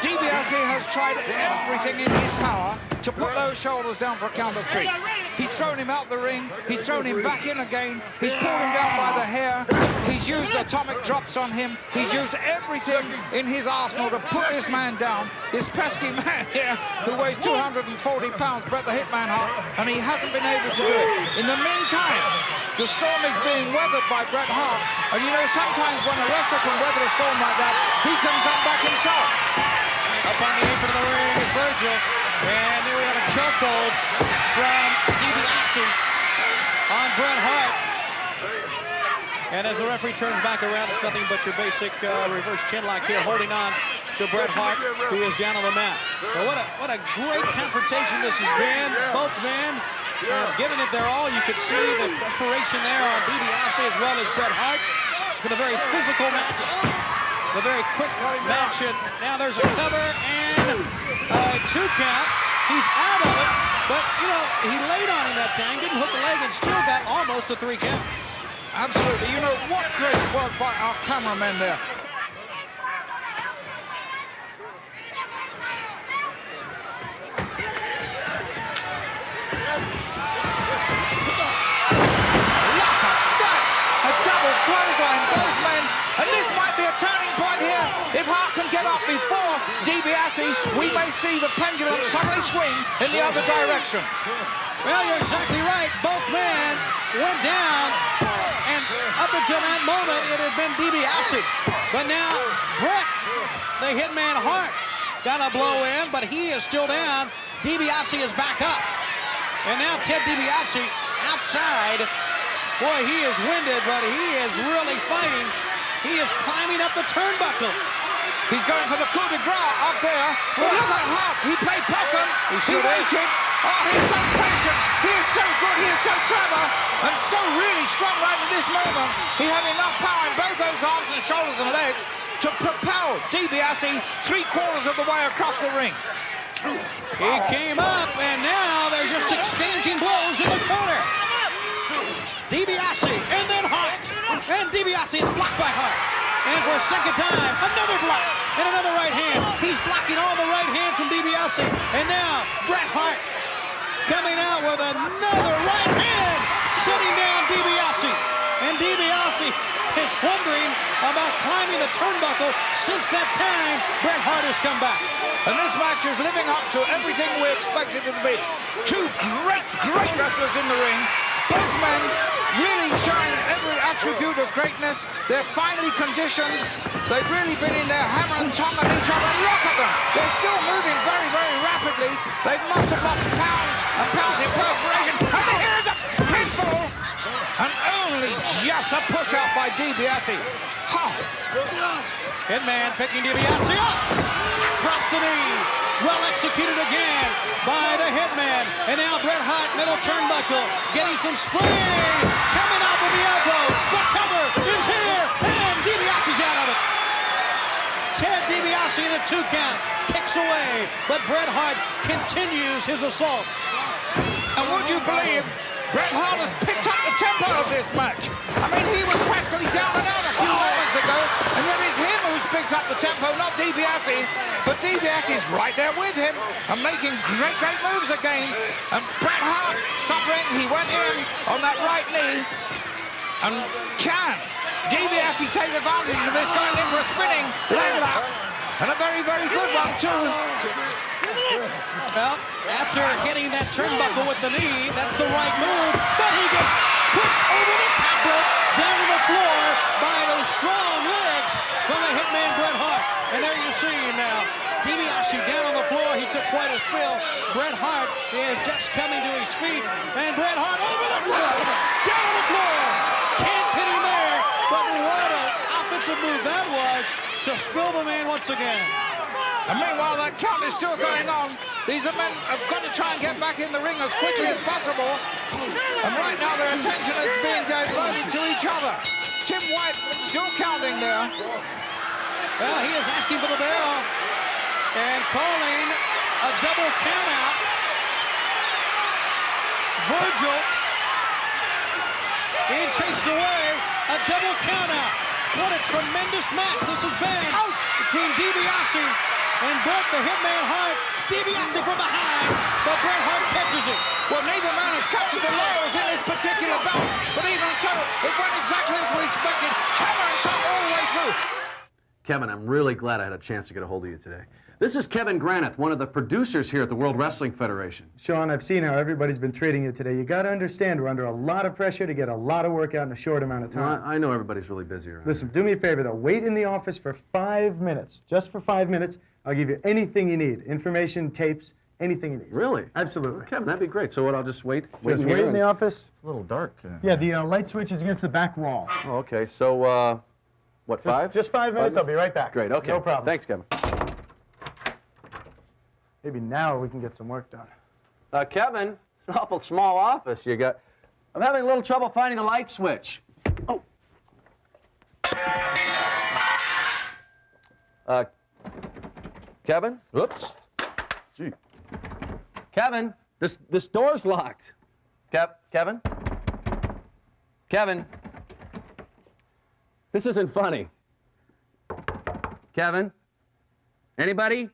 DiBiase has tried everything in his power to put those shoulders down for a count of 3. He's thrown him out the ring. He's thrown him back in again. He's pulled him down by the hair. He's used atomic drops on him. He's used everything in his arsenal to put this man down. This pesky man here who weighs 240 pounds, Bret the Hitman Hart, and he hasn't been able to do it. In the meantime, the storm is being weathered by Bret Hart. And you know, sometimes when a wrestler can weather a storm like that, he can come back himself. Up on the apron of the ring is Virgil. And there we have a chokehold from DiBiase on Bret Hart. And as the referee turns back around, it's nothing but your basic reverse chinlock here, holding on to Bret Hart, who is down on the mat. But what a great confrontation this has been. Both men have given it their all. You could see the desperation there on DiBiase as well as Bret Hart. It's been a very physical match. A very quick match, and now there's a cover and a 2 count. He's out of it, but, you know, he laid on him that time, didn't hook the leg, and still got almost a 3 count. Absolutely. You know, what great work by our cameramen there. Look at that! A double clothesline, both men, and this might be a turning point here. If Hart can get up before DiBiase, we may see the pendulum suddenly swing in the other direction. Well, you're exactly right. Both men went down, and up until that moment, it had been DiBiase. But now, Bret, the Hitman Hart, got a blow in, but he is still down. DiBiase is back up. And now Ted DiBiase outside. Boy, he is winded, but he is really fighting. He is climbing up the turnbuckle. He's going for the coup de grace up there. Well, look at Hart. He played possum. He waited. Oh, he's so patient. He is so good. He is so clever. And so really strong right at this moment. He had enough power in both those arms and shoulders and legs to propel DiBiase 3/4 of the way across the ring. He came up, and now they're just exchanging blows in the corner. DiBiase, and then Hart. And DiBiase is blocked by Hart. And for a second time, another block and another right hand. He's blocking all the right hands from DiBiase. And now, Bret Hart coming out with another right hand, sitting down DiBiase. And DiBiase is wondering about climbing the turnbuckle. Since that time, Bret Hart has come back. And this match is living up to everything we expected it to be. 2 great wrestlers in the ring. Both men really showing every attribute of greatness. They're finely conditioned. They've really been in there hammering tongue at each other. Look at them. They're still moving very, very rapidly. They must have lost pounds and pounds in perspiration. And here is a pinfall. And only just a push out by DiBiase. Oh. Hitman picking DiBiase up. Drops the knee. Well executed again by the Hitman. And now Bret Hart, middle turnbuckle, getting some spring. Coming up with the elbow. The cover is here. And DiBiase's out of it. Ted DiBiase DiBiase in a 2 count. Kicks away, but Bret Hart continues his assault. And would you believe Bret Hart has picked up the tempo of this match? I mean, he was practically down and out a few moments ago, and yet it's him who's picked up the tempo, not DiBiase. But DiBiase's right there with him and making great, great moves again. And Bret Hart suffering. He went in on that right knee. And can DiBiase take advantage of this, going in for a spinning leg lock? And a very, very good one, too. Well, after hitting that turnbuckle with the knee, that's the right move, but he gets pushed over the top rope, down to the floor by those strong legs from the Hitman Bret Hart. And there you see now, DiBiase down on the floor. He took quite a spill. Bret Hart is just coming to his feet, and Bret Hart over the top, down on the floor. Can't pin him there, but what an offensive move that was to spill the man once again. And meanwhile, that count is still going on. These men have got to try and get back in the ring as quickly as possible. And right now, their attention is being diverted to each other. Tim White still counting there. Well, he is asking for the bell and calling a double count out. Virgil being chased away, a double count out. What a tremendous match this has been between DiBiase and Bret the Hitman Hart. DiBiase from behind, but Bret Hart catches it. Well, neither man has captured the laurels in this particular bout, but even so, it went exactly as we expected. Hammer and top all the way through. Kevin, I'm really glad I had a chance to get a hold of you today. This is Kevin Granith, one of the producers here at the World Wrestling Federation. Sean, I've seen how everybody's been treating you today. You got to understand, we're under a lot of pressure to get a lot of work out in a short amount of time. Well, I know everybody's really busy around. Listen, do me a favor, though. Wait in the office for 5 minutes. Just for 5 minutes. I'll give you anything you need. Information, tapes, anything you need. Really? Absolutely. Well, Kevin, that'd be great. So what, I'll just wait? Just wait in the office. It's a little dark. Yeah, the light switch is against the back wall. Oh, okay. So, what, 5? Just 5 minutes. I'll be right back. Great, okay. No problem. Thanks, Kevin. Maybe now we can get some work done. Kevin, it's an awful small office you got. I'm having a little trouble finding the light switch. Oh. Kevin? Oops. Gee. Kevin, this door's locked. Kevin? Kevin? This isn't funny. Kevin? Anybody?